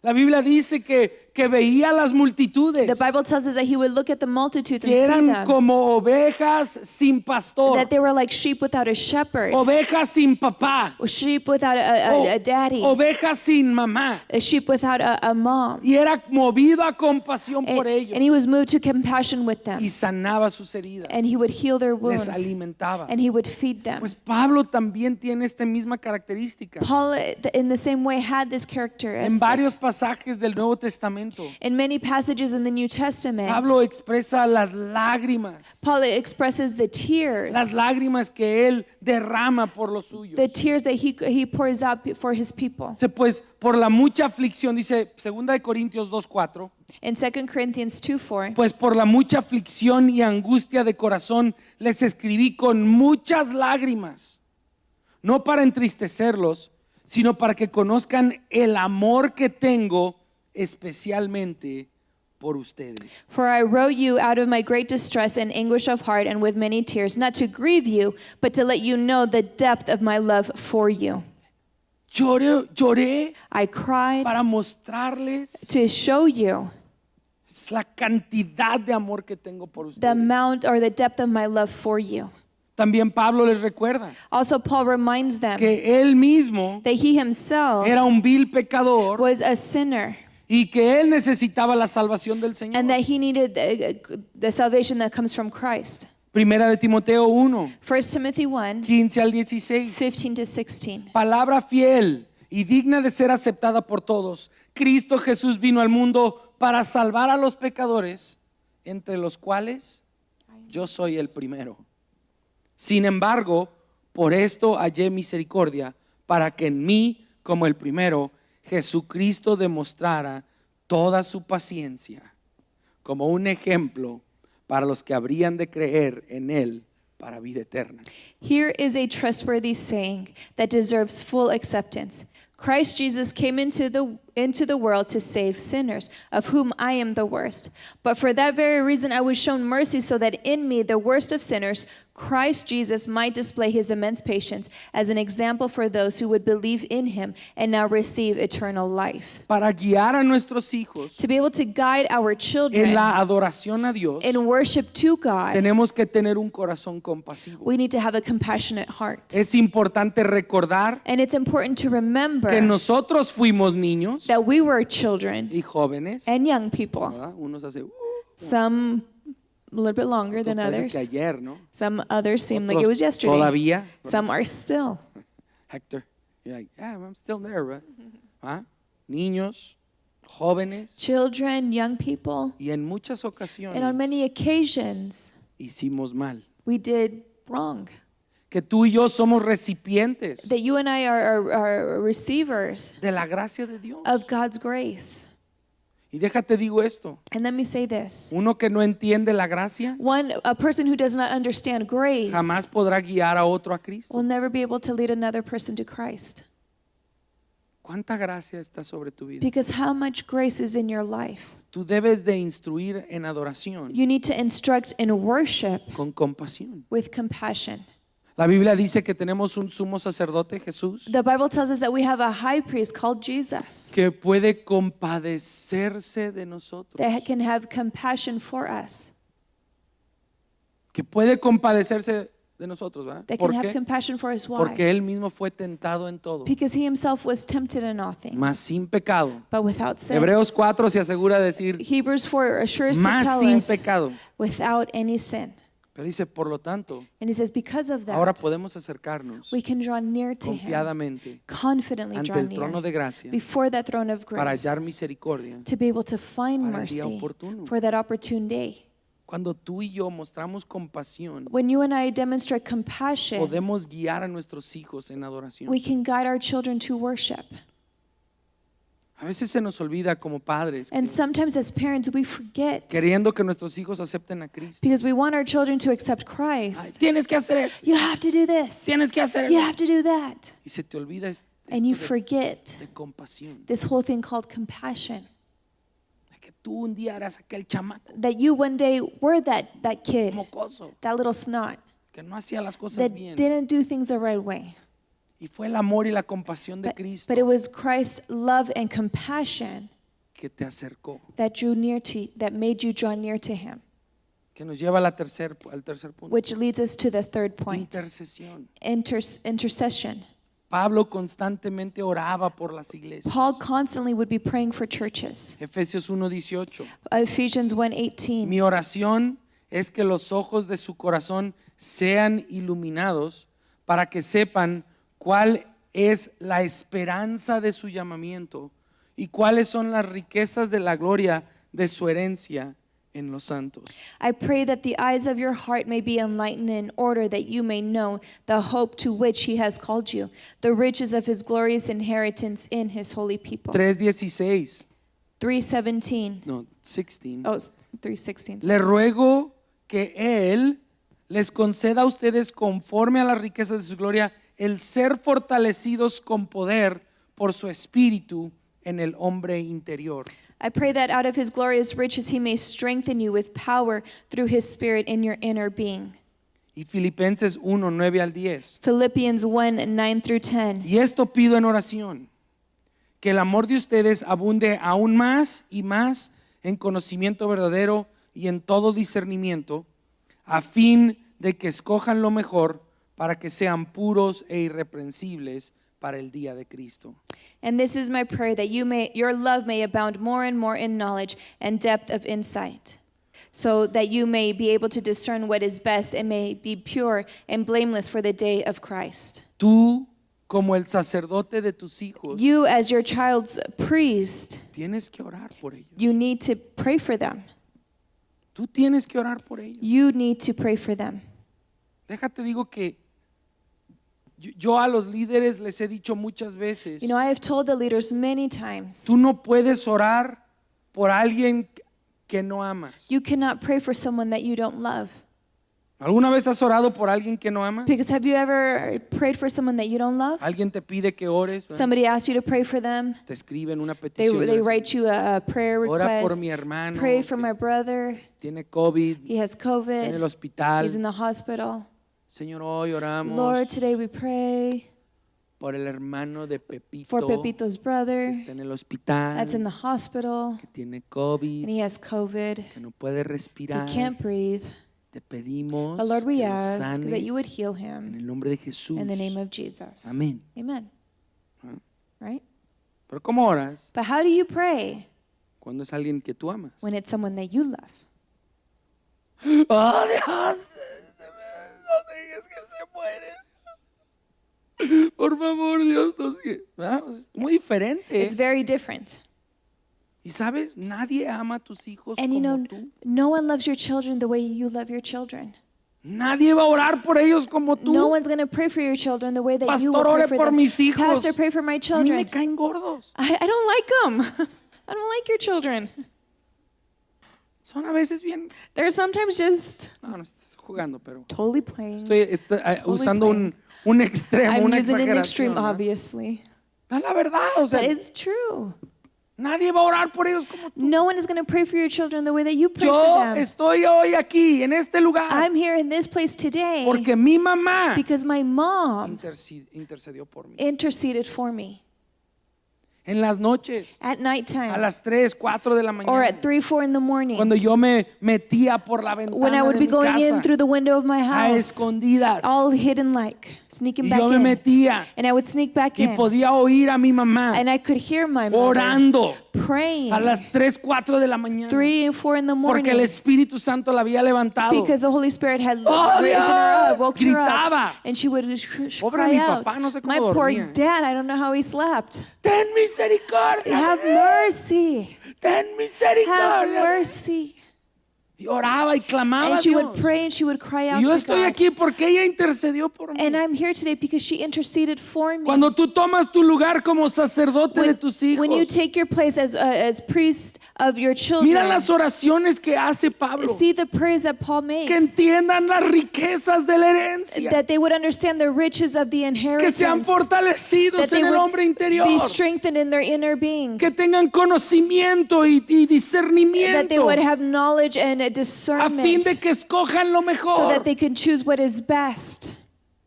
La Biblia dice que veía las multitudes The Bible tells us that he would look at the multitudes and que see eran them, como ovejas sin pastor, that they were like sheep without a shepherd, ovejas sin papá, or sheep without a daddy, ovejas sin mamá. a sheep without a mom. Y era movido a compasión por And he ellos was moved to compassion with them. y sanaba sus heridas, And he would heal their les wounds. alimentaba. And he would feed them. Pues Pablo también tiene esta misma característica Paul, in the same way, had this en characteristic. varios pasajes del Nuevo Testamento. In many passages in the New Testament, Pablo expresa las lágrimas, Paul expresses the tears, las lágrimas que él derrama por los suyos. the tears that he pours out for his people. Dice, pues por la mucha aflicción, dice 2 de Corintios 2:4, In 2 Corinthians 2:4, pues por la mucha aflicción y angustia de corazón les escribí con muchas lágrimas, no para entristecerlos, sino para que conozcan el amor que tengo especialmente por ustedes. for I wrote you out of my great distress and anguish of heart and with many tears, not to grieve you, but to let you know the depth of my love for you. Lloré I cried para mostrarles to show you la cantidad de amor que tengo por the ustedes. amount or the depth of my love for you. También Pablo les recuerda Also, Paul reminds them que él mismo that he himself era un vil pecador was a sinner y que él necesitaba la salvación del Señor. and that he needed the salvation that comes from Christ. Primera de Timoteo 1, 1 Timothy 1, 15 al 16. 15 to 16. Palabra fiel y digna de ser aceptada por todos. Cristo Jesús vino al mundo para salvar a los pecadores, entre los cuales yo soy el primero. Sin embargo, por esto hallé misericordia, para que en mí, como el primero, Jesucristo demostrara toda su paciencia, como un ejemplo para los que habrían de creer en él para vida eterna. Here is a trustworthy saying that deserves full acceptance. Christ Jesus came into the world to save sinners, of whom I am the worst. But for that very reason I was shown mercy, so that in me, the worst of sinners, Christ Jesus might display his immense patience as an example for those who would believe in him and now receive eternal life. Para guiar a nuestros hijos To be able to guide our en children la adoración a Dios, in worship to God, tenemos que tener un corazón compasivo. we need to have a compassionate heart. Es importante recordar And it's important to remember que nosotros fuimos niños that we were children y jóvenes, and young people. ¿verdad? Unos hace Some a little bit longer otros than parece others. que ayer, ¿no? Some others seem like it Otros was yesterday. todavía. Some are still. Hector, you're like, yeah, I'm still there, right? ¿Ah? Niños, jóvenes, Children, young people. y en muchas ocasiones And on many occasions, hicimos mal. we did wrong. que tú y yo somos recipientes that you and I are receivers de la gracia de Dios. of God's grace. Y déjate digo esto, And let me say this. uno que no entiende la gracia A person who does not understand grace jamás podrá guiar a otro a Cristo. will never be able to lead another person to Christ. ¿Cuánta gracia está sobre tu vida? Because how much grace is in your life? Tú debes de instruir en adoración You need to instruct in worship con compasión. with compassion. La Biblia dice que tenemos un sumo sacerdote, Jesús, The Bible tells us that we have a high priest called Jesus que puede compadecerse de nosotros, that can have compassion for us, que puede compadecerse de nosotros, ¿verdad? that ¿Por can have qué? compassion for us. Why? Porque él mismo fue tentado en todo, Because he himself was tempted in all things, mas sin pecado. but without sin. Hebreos 4 se asegura de decir, Hebrews 4 assures to más tell sin us pecado. without any sin. Pero dice, por lo tanto, And he says, because of ahora that, podemos acercarnos we can draw near to him, confiadamente confidently ante draw el trono near de gracia before that throne of para grace, hallar misericordia to be able to find para el día mercy oportuno. for that opportune day. Cuando tú y yo mostramos compasión, When you and I demonstrate compassion, podemos guiar a nuestros hijos en adoración. we can guide our children to worship. A veces se nos olvida como padres, And que, sometimes as parents, we forget queriendo que nuestros hijos acepten a Cristo. because we want our children to accept Ay, Christ. tienes que hacer esto, You have to do this. tienes que You hacerlo. have to do that. Y se te olvida And you esto forget de compasión. this whole thing called compassion. De que tú un día eras aquel chamaco That you one day were that kid, mocoso that little snot, que no hacía las cosas that bien. didn't do things the right way. Y fue el amor y la compasión de But Cristo it was Christ's love and compassion que te acercó, that that made you draw near to him. que nos lleva a al tercer punto. Which leads us to the third point, Intercesión. intercession. Pablo constantemente oraba por las iglesias. Paul constantly would be praying for churches. Efesios 1:18. Ephesians 1:18. Mi oración es que los ojos de su corazón sean iluminados para que sepan cuál es la esperanza de su llamamiento y cuáles son las riquezas de la gloria de su herencia en los santos. I pray that the eyes of your heart may be enlightened in order that you may know the hope to which he has called you, the riches of his glorious inheritance in his holy people. 3:16. 3:17. No, 16. Oh, 3:16. Le ruego que Él les conceda a ustedes conforme a las riquezas de su gloria el ser fortalecidos con poder por su espíritu en el hombre interior. I pray that out of his glorious riches he may strengthen you with power through his spirit in your inner being. Y Filipenses 1:9-10. Philippians 1:9 through 10. Y esto pido en oración, que el amor de ustedes abunde aún más y más en conocimiento verdadero y en todo discernimiento, a fin de que escojan lo mejor para que sean puros e irreprensibles para el día de Cristo. And this is my prayer, that your love may abound more and more in knowledge and depth of insight, so that you may be able to discern what is best and may be pure and blameless for the day of Christ. Tú, como el sacerdote de tus hijos, You, as your child's priest, tienes que orar por ellos. you need to pray for them. Tú tienes que orar por ellos. You need to pray for them. Déjate digo que yo a los líderes les he dicho muchas veces, You know, I have told the leaders many times, tú no puedes orar por alguien que no amas. you cannot pray for someone that you don't love. ¿Alguna vez has orado por alguien que no amas? Because have you ever prayed for someone that you don't love? Alguien te pide que ores, ¿verdad? Somebody asks you to pray for them. Te escriben una They petición. write you a prayer Ora por request. mi hermano Pray for que my brother. tiene COVID, He has está en el COVID. hospital. He's in the hospital. Señor, hoy oramos Lord, today we pray por el hermano de Pepito for Pepito's que brother está en el hospital, that's in the hospital que tiene and COVID, he has COVID. que no puede He respirar. can't breathe. Te pedimos But Lord, we que lo ask sanes that you would heal en him el nombre de Jesús. in the name of Jesus. Amén. Amen. Ah. Right? Pero ¿cómo oras But how do you pray cuando es alguien que tú amas? when it's someone that you love? ¡Oh, Dios! No dejes que se muere. Por favor, Dios. Es muy diferente. It's very different. Y sabes, nadie ama a tus hijos And you como know, tú. no one loves your children the way you love your children. Nadie va a orar por ellos como tú. No one's going to pray for your children the way that you Pastor, will pray ore for por them. mis hijos. Pastor, pray for my A mí children. me caen gordos. I don't like them. I don't like your children. Son a veces bien. They're sometimes just No, estoy jugando, pero totally playing. estoy usando un extremo, I'm una using an exageración. extreme, ¿no? obviously. Es la verdad, o sea, But it's true. nadie va a orar por ellos como tú. No one is going to pray for your children the way that you pray for Yo them. estoy hoy aquí, en este lugar, I'm here in this place today porque mi mamá because my mom intercedió por mí. interceded for me En las noches, at a nighttime las 3, 4 de la or mañana, at 3, 4 in the morning cuando yo me metía por la when I ventana would de be mi going in casa, through the window of my a house, escondidas, all hidden like, sneaking y back yo me in. metía And I would sneak back y in. podía oír a mi mamá And I could hear my mother orando praying a las 3, 4 de la mañana, 3 and 4 in the porque el morning Espíritu Santo la había levantado. because the Holy Spirit had ¡Oh, raised her up, Dios! woke her Gritaba. up, and she would Pobre cry mi out. papá, no sé cómo My poor dormía. dad, I don't know how he slept. Ten misericordia, Have de él. mercy. Ten Have misericordia. de él. mercy. Y oraba y clamaba And a she Dios. would pray and she would cry out Y yo to estoy God. aquí porque ella intercedió por mí. And I'm here today because she interceded for me. Cuando tú tomas tu lugar como sacerdote de tus hijos, When you take your place as priest of your children, mira las oraciones que hace Pablo. see the prayers that Paul makes. Que entiendan las riquezas de la herencia. That they would understand the riches of the Que inheritance. sean That fortalecidos they en el would hombre interior. be strengthened in their inner being. Que tengan conocimiento y That they discernimiento. would have knowledge and a A discernment. fin de que escojan lo So mejor. that they can choose what is best.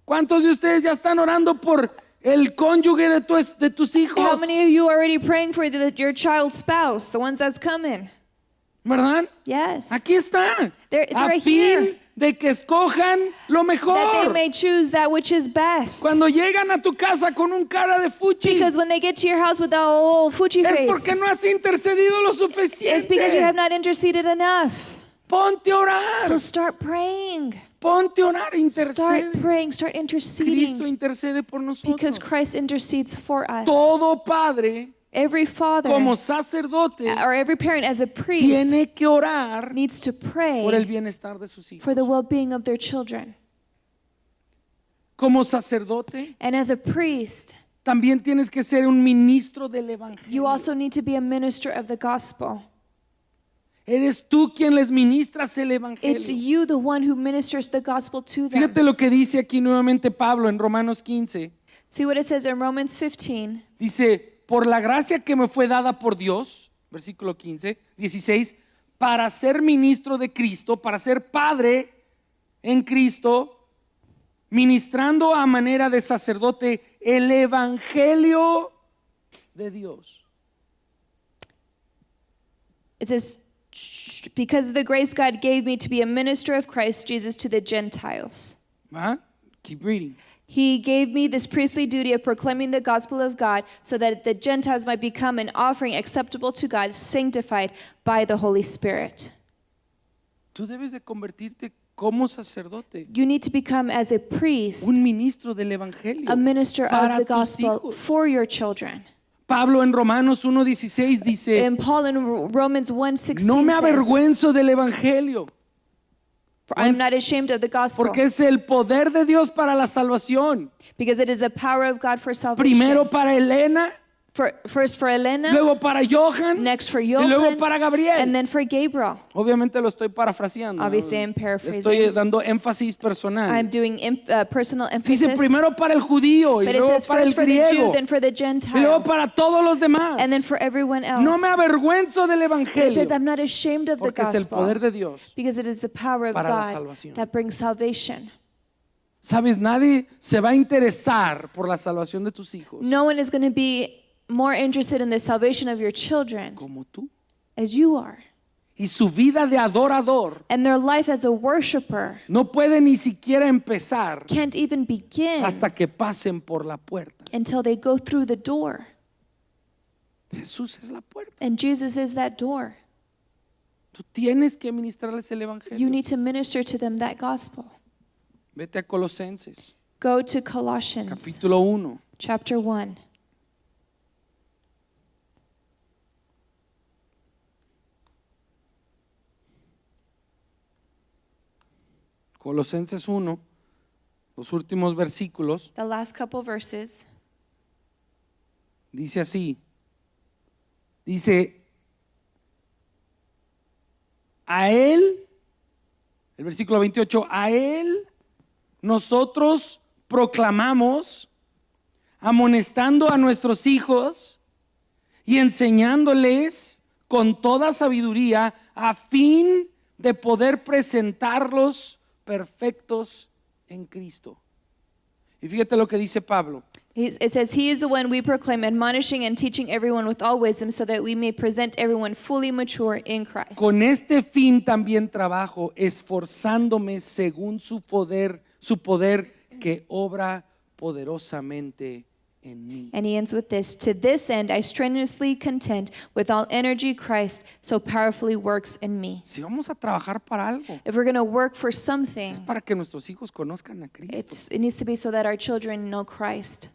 ¿Cuántos de ustedes ya están orando por el cónyuge de tus hijos? How many of you are already praying for your child's spouse, the ones that's coming? ¿Verdad? Yes. Aquí está. It's A right fin here. de que escojan lo That they mejor. may choose that which is best. Cuando llegan a tu casa con un cara de fuchi, Because when they get to your house with the old Fuji es face, porque no has intercedido lo it's because you have suficiente. not interceded enough. Ponte a orar. So start praying. Ponte a orar. Start Intercede. praying. Start Cristo interceding. intercede por Because nosotros. Christ intercedes for us. Todo padre, Every father como sacerdote, or every parent as a priest tiene que orar needs to pray por el bienestar de sus hijos. for the well-being of their children. Como sacerdote, And as a priest, también tienes que ser un ministro del you evangelio. also need to be a minister of the gospel. Eres tú quien les ministras el It's evangelio. you, the one who ministers the gospel to them. Fíjate lo que dice aquí nuevamente Pablo en Romanos 15. See what it says in Romans 15. Dice, por la gracia que me fue dada por Dios, versículo 15, 16, para ser ministro de Cristo, para ser padre en Cristo, ministrando a manera de sacerdote el evangelio de Dios. It says, because of the grace God gave me to be a minister of Christ Jesus to the Gentiles. ¿Va? Keep reading. He gave me this priestly duty of proclaiming the gospel of God so that the Gentiles might become an offering acceptable to God, sanctified by the Holy Spirit. Tú debes de convertirte como sacerdote, You need to become, as a priest, un ministro del evangelio a minister para of the tus gospel hijos. for your children. Pablo en Romanos 1:16 dice, And Paul in Romans 1:16 no me says, avergüenzo del evangelio, for I am not ashamed of the gospel, porque es el poder de Dios para la salvación. because it is the power of God for salvation. Primero para Elena, First for Elena, luego para Johan, next for y luego Johan, para Gabriel. and then for Gabriel. Obviamente lo estoy parafraseando. Obviously, I'm paraphrasing. Estoy dando énfasis personal. I'm doing personal Dice emphasis. primero para el judío y But it luego says para el first for the Jew, griego then for the y Gentile, luego para todos los demás. and then for everyone else. No me avergüenzo del It evangelio says, I'm not ashamed of the porque es el gospel, poder de Dios. because it is the power of para la God salvación. that brings salvation. Sabes, nadie se va a interesar por la salvación de tus hijos No one is going to be more interested in the salvation of your children como tú. as you are. Y su vida de adorador And their life as a worshiper no puede ni siquiera empezar can't even begin hasta que pasen por la puerta. until they go through the door. Jesús es la puerta. And Jesus is that door. Tú tienes que ministrarles el You evangelio. need to minister to them that gospel. Vete a Colosenses, Go to Colossians capítulo 1. chapter 1. Colosenses 1, los últimos versículos, The last couple verses. dice así. Dice, a Él, el versículo 28, a Él nosotros proclamamos, amonestando a nuestros hijos y enseñándoles con toda sabiduría a fin de poder presentarlos perfectos en Cristo. Y fíjate lo que dice Pablo. It says, He is the one we proclaim, admonishing and teaching everyone with all wisdom, so that we may present everyone fully mature in Christ. Con este fin también trabajo, esforzándome según su poder que obra poderosamente en mí. And he ends with this: To this end I strenuously contend with all energy Christ so powerfully works in me. Si vamos a trabajar para algo, If we're going to work for something, es para que nuestros hijos conozcan a Cristo. it needs to be so that our children know Christ.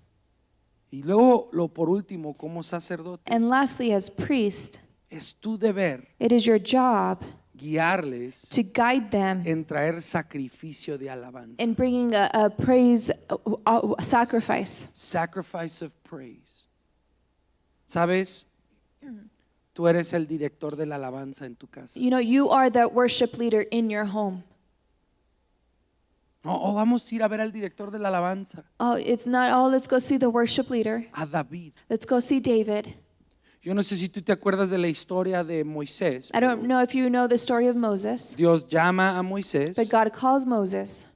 Y luego, por último, como sacerdote, And lastly, as priest, es tu deber it is your job guiarles to guide them en traer sacrificio de alabanza. in bringing a praise sacrifice. Sacrifice of praise. ¿Sabes? Tú eres el director de la alabanza en tu casa. You know, you are the worship leader in your home. No, vamos a ir a ver al director de la alabanza, Oh, it's not, oh, let's go see the worship leader. a David. Let's go see David. Yo no sé si tú te acuerdas de la historia de Moisés. I don't know if you know the story of Moses, Dios llama a Moisés but God calls Moses,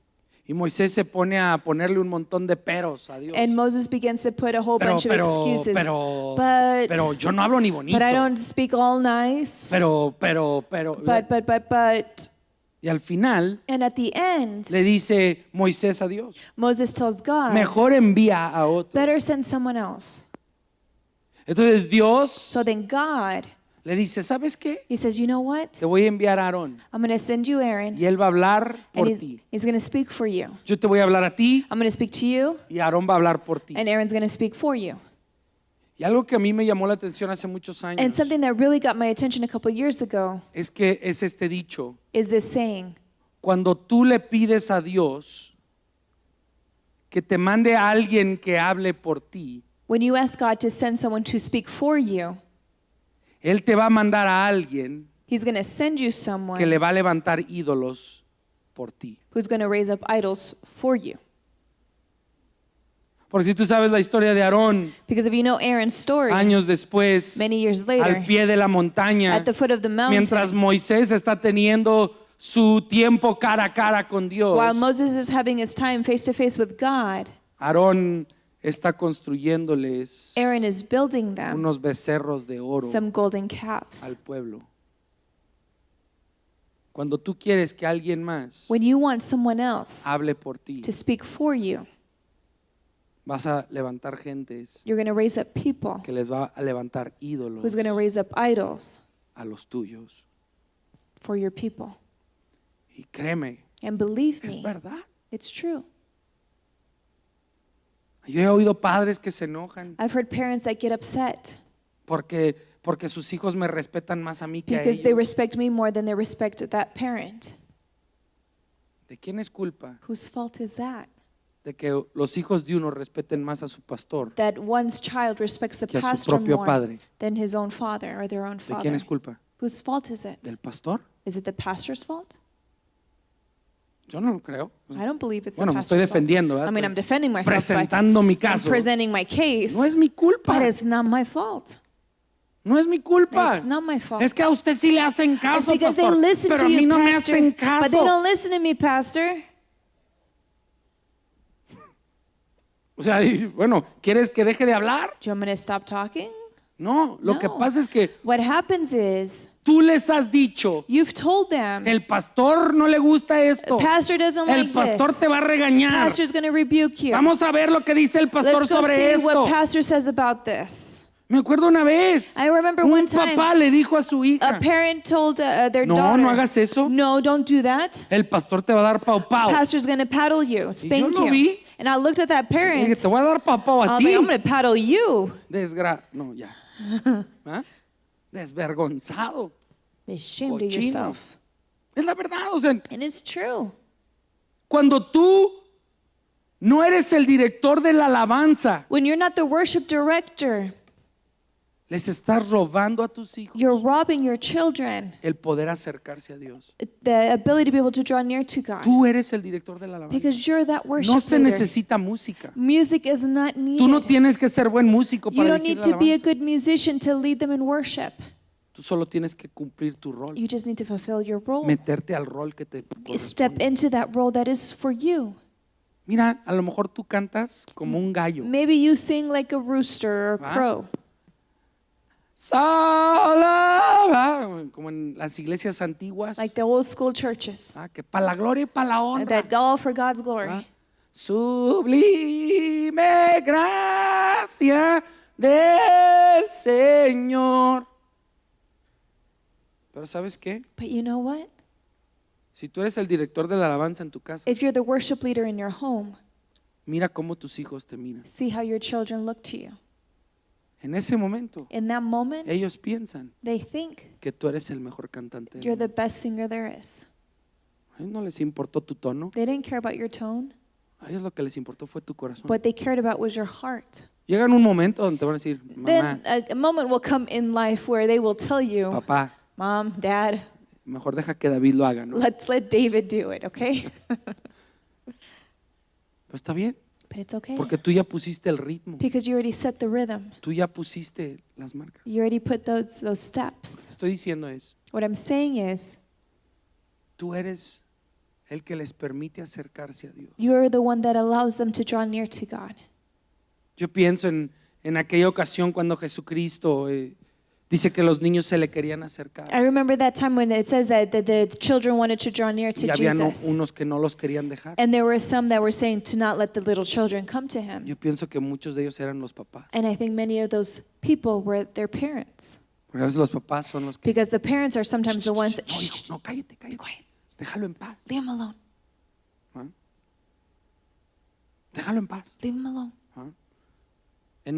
y Moisés se pone a ponerle un montón de peros a Dios. and Moses begins to put a whole Pero, bunch of excuses. pero yo no hablo ni bonito. But I don't speak all nice. Pero. But. Y al final And at the end, le dice Moisés a Dios, Moses tells God, mejor envía a otro. better send someone else. Entonces Dios So then God, le dice, ¿sabes qué? he says, you know what? Te voy a enviar a Aarón I'm going to send you Aaron, y él va a hablar por and ti. he's going to speak for you. Yo te voy a hablar a ti I'm going to speak to you, y Aarón va a hablar por ti. and Aaron's going to speak for you. Y algo que a mí me llamó la atención hace muchos And años something that really got my attention a couple years ago es que es este dicho, is this saying: cuando tú le pides a Dios que te mande a alguien que hable por ti, when you ask God to send someone to speak for you, Él te va a mandar a alguien He's going to send you que someone le va a levantar ídolos por ti. who's going to raise up idols for you. Por si tú sabes la historia de Aarón, Because if you know Aaron's story, años después, many years al later, pie de la montaña, at the foot of the mientras mountain, Moisés está teniendo su tiempo cara a cara con Dios, while Moses is having his time face to face with God, Aarón está construyéndoles Aaron is building them unos becerros de oro some golden al calves. pueblo. Cuando tú quieres que alguien más When you want someone else hable por ti, to speak for you, vas a levantar gentes you're going to raise up people que les va a levantar ídolos who's going to raise up idols a los tuyos. for your people. Y créeme, And believe es me, verdad. it's true. Yo he oído padres que se enojan I've heard parents that get upset porque sus hijos me respetan más a mí que a because they ellos. respect me more than they respect that parent. ¿De quién es culpa? Whose fault is that? De que los hijos de uno respeten más a su pastor. That one's child respects the Que a su pastor propio more padre. than his own father or their own ¿De quién father. es culpa? Whose fault is it? ¿Del pastor? Is it the pastor's fault? Yo no lo creo. I don't believe it's Bueno, the me estoy pastor's fault. defendiendo, ¿verdad? I mean, I'm Estoy defending myself, presentando mi but I'm caso. presenting my case. No es mi culpa. But it's not my fault. No es mi culpa. It's not my fault. Es que a usted sí le hacen It's caso, because they pastor. listen Pero to a mí you, no me pastor, hacen but they caso. don't listen to me, pastor. O sea, bueno, ¿quieres que deje de hablar? Do you want me to stop talking? No, lo que No. pasa es que What happens is tú les has dicho, you've told them, el pastor no le gusta esto. pastor doesn't El like pastor this. te va a regañar. Pastor's going to rebuke you. Vamos a ver lo que dice el pastor Let's go sobre see esto. what pastor says about this. Me acuerdo una vez, I remember un one time, papá le dijo a su A hija, parent told their no, daughter, no hagas eso. no, don't do that. El pastor te va a dar pau pau. Pastor's going to paddle you, spank lo you. vi. And I looked at that Y dije, parent. te voy a dar pau pau I a was ti. like, I'm going to paddle you. No, ya. ¿Ah? Desvergonzado. Be ashamed of Cochino. yourself. Es la verdad, o sea, And it's true. Cuando tú no eres el director de la alabanza, When you're not the worship director, les estás robando a tus hijos you're robbing your children el poder acercarse a Dios. the ability to be able to draw near to God. Tú eres el director de la alabanza. Because you're that worship No se leader. necesita música. Music is not Tú no needed. tienes que ser buen músico You para don't dirigir need la to be a alabanza. good musician to lead them in worship. Tú solo tienes que cumplir tu rol, You just need to fulfill your role. meterte al rol que te Step corresponde. into that role that is for you. Mira, a lo mejor tú cantas como un gallo. Maybe you sing like a rooster or a Ah. crow. Salaba, como en las iglesias antiguas, Like the old school churches. que para la gloria y para la honra. That all for God's glory. Ah. Sublime gracia del Señor. Pero ¿sabes qué? But you know what? Si tú eres el director de la alabanza en tu casa, If you're the worship leader in your home, mira cómo tus hijos te miran. see how your children look to you. En ese momento, In that moment, ellos piensan they think que tú eres el mejor cantante. you're the best singer there is. A ellos no les importó tu tono, They didn't care about your tone. a ellos lo que les importó fue tu corazón. What they cared about was your heart. Llegan un momento donde te van a decir, mamá, Then a moment will come in life where they will tell you, papá, Mom, Dad, mejor deja que David lo haga, ¿no? let's let David do it, okay? Pero está bien, But it's okay. porque tú ya pusiste el ritmo, Because you already set the rhythm. tú ya pusiste las marcas. You already put those steps. Estoy diciendo es, What I'm saying is, tú eres el que les permite acercarse a Dios. you're the one that allows them to draw near to God. Yo pienso en aquella ocasión cuando Jesucristo dice que los niños se le querían acercar. I remember that time when it says that the children wanted to draw near to Y había Jesus. unos que no los querían dejar. And there were some that were saying to not let the little children come to him. Yo pienso que muchos de ellos eran los papás. And I think many of those people were their parents. Porque a veces los papás son los que... Because the parents are sometimes the ones that, No, hijo, no, cállate, be cállate. quiet, Déjalo en paz. leave him alone, ¿Ah? Déjalo en paz. leave him alone. ¿Ah? En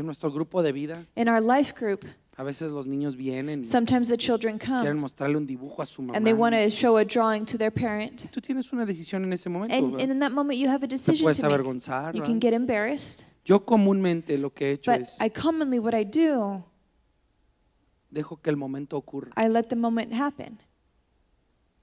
nuestro grupo de vida, In our life group, a veces los niños vienen y sometimes the children quieren come mostrarle un dibujo a su mamá. and they want to show a drawing to their parent. Tú tienes una decisión en ese momento. And ¿verdad? in that moment, you have a Te decision puedes to make. avergonzar. You ¿verdad? can get embarrassed. Yo comúnmente lo que he hecho But es what I do, dejo que el momento ocurra. I let the moment happen.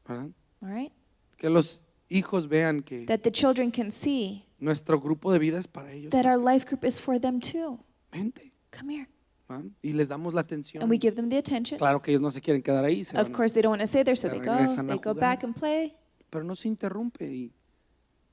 ¿Verdad? All right? Que los hijos vean que That the children can see nuestro grupo de vida es para ellos. that our life group is for them too. Vente. Come here. ¿verdad? Y les damos la atención. And we give them the attention. Claro que ellos no se quieren quedar ahí, se Of van, course, they don't want to stay there, so se they go. regresan a They go jugar. back and play. pero no se interrumpe y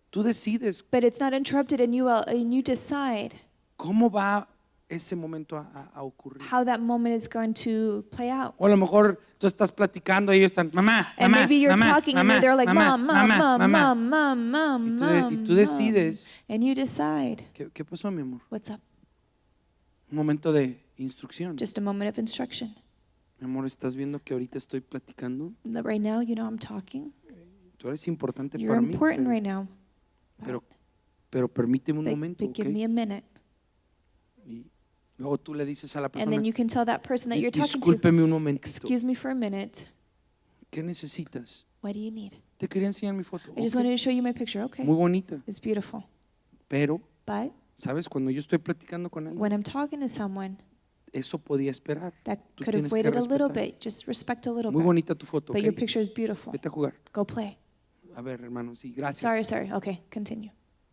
tú decides But it's not interrupted, and you decide cómo va ese momento a ocurrir. how that moment is going to play out. O a lo mejor tú estás platicando y ellos están, mamá, And mamá, maybe you're mamá, talking mamá, and they're like, mamá, mom, mom, mamá, mom, mamá. mom, mom, mom, Y tú mom. decides, And you decide, ¿qué pasó, mi amor? what's up? Un momento de instrucción. Just a moment of instruction. Mi amor, ¿estás viendo que ahorita estoy platicando? That right now, you know I'm talking. Tú eres importante You're para mí, important right now. pero permíteme un But momento, ¿ok? give me a minute. Y luego tú le dices a la And persona, then you can tell that person that you're talking to, discúlpeme un momentito, excuse me for a minute. ¿qué necesitas? What do you need? Te quería enseñar mi foto. I just Ok, wanted to show you my picture. Okay. muy bonita, It's beautiful. pero, But ¿sabes? Cuando yo estoy platicando con él, when I'm talking to someone, eso podía esperar. that Tú could have tienes que waited a little respetar. bit. Just respect a little Muy bit. bonita tu foto, But ¿ok? your picture is beautiful. Vete a jugar. Go play. A ver, hermano, sí, gracias. Sorry. Okay, continue.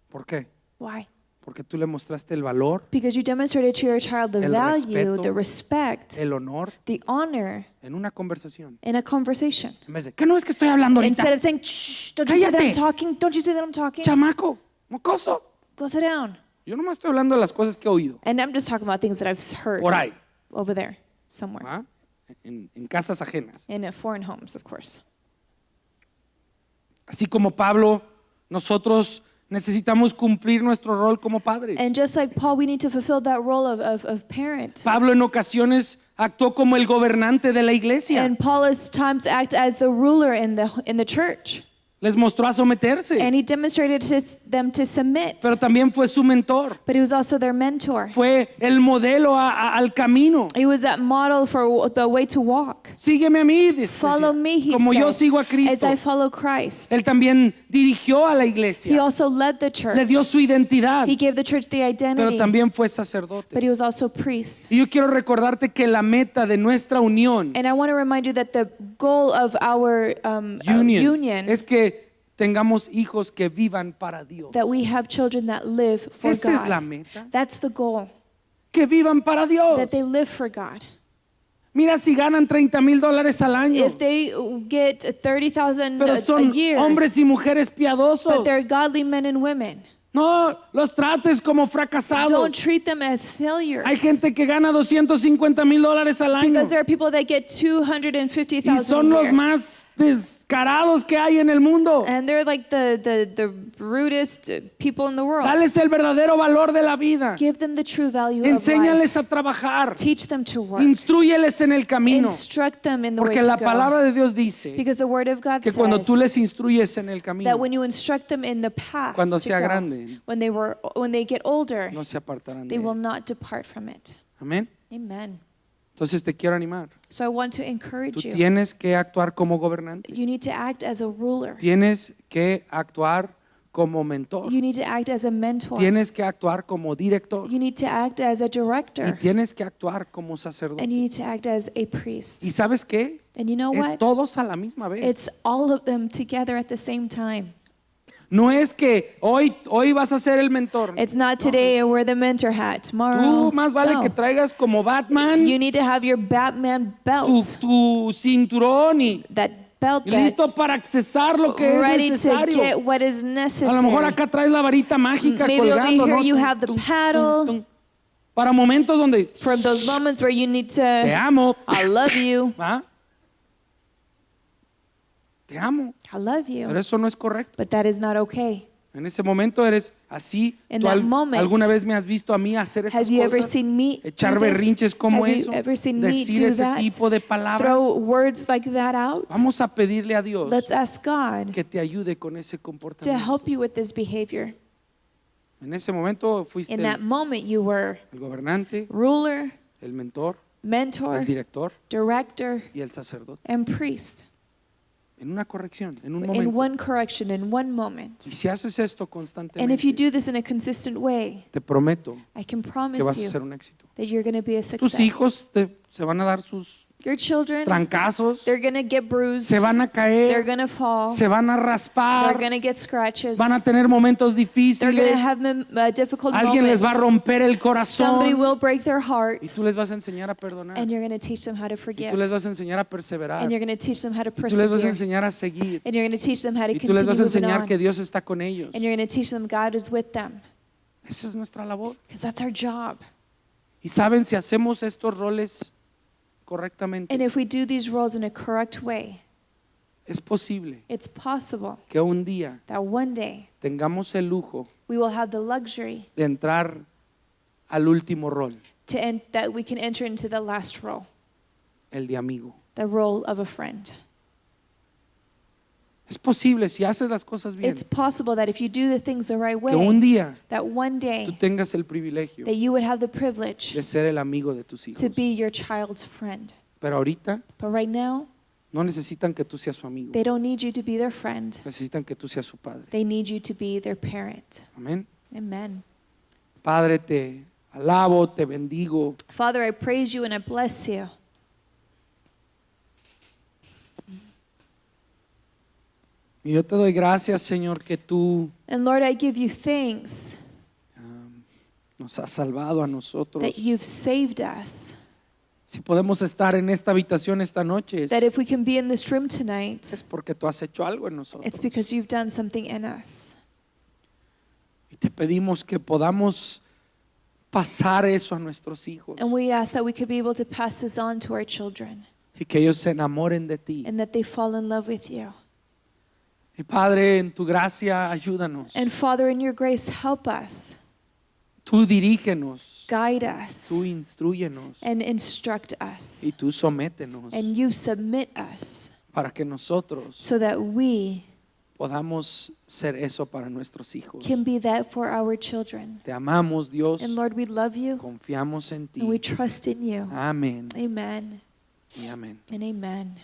¿Por qué? Why? Porque tú le mostraste el valor, Because you demonstrated to your child the El value, respeto. the respect, el honor the honor en una conversación. in a conversation. En vez de, ¿qué no es que estoy hablando ahorita? Instead of saying, shh, don't you see that I'm Cállate. talking? Don't you see that I'm talking? Chamaco, mocoso. Go sit down. Yo nomás estoy hablando de las cosas que he oído. And I'm just talking about things that I've heard Por ahí. over there, somewhere. ¿Ah? En casas ajenas. In foreign homes, of course. Así como Pablo, nosotros necesitamos cumplir nuestro rol como padres. And just like Paul, we need to fulfill that role of parent. Pablo en ocasiones actuó como el gobernante de la iglesia. And Paul at times act as the ruler in the church. les mostró a someterse, And he demonstrated to them to submit. pero también fue su mentor, But he was also their mentor. fue el modelo al camino. He was that model for the way to walk. Sígueme a mí, decía, Follow me, he como yo said, sigo a as Cristo. I follow Christ. Él también dirigió a la He iglesia, also led the le church. dio su identidad, He gave the church the pero identity. también fue But sacerdote. he was also priest. Y yo quiero recordarte que la meta de nuestra unión, And I want to remind you that the goal of our union, es que tengamos hijos que vivan para Dios. that we have children that live for Esa es la God. meta, That's the goal, que vivan para Dios. that they live for God. Mira si ganan $30,000 al año, If they get 30,000 pero a son year, hombres y mujeres piadosos. but they're godly men and women, No los trates como fracasados. don't treat them as failures. Hay gente que gana $250,000 al año Because there are people that get y 250,000 son a los year. más descarados que hay en el mundo. And they're like the rudest people in the world. Dales el verdadero valor de la vida. Give them the true value of life. Enséñales a trabajar. Teach them to work. Instrúyeles en el camino. Instruct them in the way Porque to la go. palabra de Dios dice Because the word of God que cuando says tú les instruyes en el that camino, when you instruct them in the path cuando to sea go, grande, when they get older, no se apartarán de they will él. not depart from it. Amén. Amen. Entonces te quiero animar. So I want to Tú encourage you. tienes que actuar como gobernante. You need to act as a ruler. Tienes que actuar como mentor. You need to act as a mentor. Tienes que actuar como director. You need to act as a Y director. tienes que actuar como And you sacerdote. need to act as a priest. ¿Y sabes qué? And you know Es what? todos a la misma vez. It's all of them together at the same time. No es que hoy vas a ser el mentor. It's not today wear the mentor hat. Tomorrow. Tú más vale no. que traigas como Batman You need to have your Batman belt. tu cinturón y That belt listo that para accesar lo que es ready to necesario. get what is A necessary. lo mejor acá traes la varita mágica Maybe over colgando, here ¿no? you Tum, have the tum, paddle. tum, tum. Para momentos donde From those moments where you need te to, amo, I love you, ¿va? Te amo, I love pero you. eso no es correcto. But that is not okay. En ese momento eres así. In ¿Tú that moment, alguna vez me has visto a mí hacer esas Have you ever cosas? seen me Echar do this? berrinches como Have eso, you ever seen me decir do ese that? tipo de palabras. Throw words like that out? Vamos a pedirle a Dios Let's ask God que te ayude con ese to comportamiento. help you with this behavior. En ese momento fuiste In that moment, you were el gobernante, ruler, el mentor, mentor, el director director, y el sacerdote. and priest. En una corrección, en un In momento. one correction, in one moment. Y si haces esto And if you constantemente, do this in a consistent way, te prometo I can que promise vas a you ser un éxito. that you're going to be a Tus success. hijos se van a dar sus Your children, trancazos, they're going to get bruised, se van a they're caer, going to fall, se van a they're raspar, going to get scratches, van a tener momentos they're going to difíciles, have difficult alguien les moments. va a romper el Somebody corazón will break their heart, y tú les vas a enseñar a perdonar, and you're going to teach them how to y forgive, tú les vas a enseñar a perseverar, and y you're going to teach them how to tú les vas a persevere, enseñar a seguir, and you're going to teach them how to y tú les continue vas a moving enseñar on, que Dios está con ellos. and you're going to teach them God is with them, Esa es nuestra labor. because that's our job. Y saben, si hacemos estos roles correctamente, And if we do these roles in a correct way, es posible it's possible que un día that one day tengamos el lujo we will have the luxury de entrar al último rol, that we can enter into the last role, el de amigo. the role of a friend. Es posible, si haces las cosas bien, It's possible that if you do the things the right que un way, día that one tú day tengas el privilegio that you would have the privilege de ser el amigo de tus hijos. to be your child's friend. Pero ahorita But right now, no necesitan que tú seas su amigo, they don't need you to be their friend. necesitan que tú seas su padre. They need you to be their parent. Amén. Amen. Padre, te alabo, te bendigo. Father, I praise you and I bless you. Y yo te doy gracias, Señor, que tú And Lord, I give you thanks nos has salvado a nosotros. that you've saved us. Si podemos estar en esta habitación esta noche, That if we can be in this room tonight, es porque tú has hecho algo en nosotros. it's because you've done something in us. Y te pedimos que podamos pasar eso a nuestros hijos And we ask that we could be able to pass this on to our children y que ellos se enamoren de ti. and that they fall in love with you. Y Padre, en tu gracia, ayúdanos. And Father, in your grace, help us, Tú dirígenos, guide us, tú instruyenos and instruct us. y tú sométenos And you submit us para que nosotros so that we podamos ser eso para nuestros hijos. can be that for our children. Te amamos, Dios. And Lord, we love you Confiamos en and we ti. trust in you. Amén Amen y amén. and amen.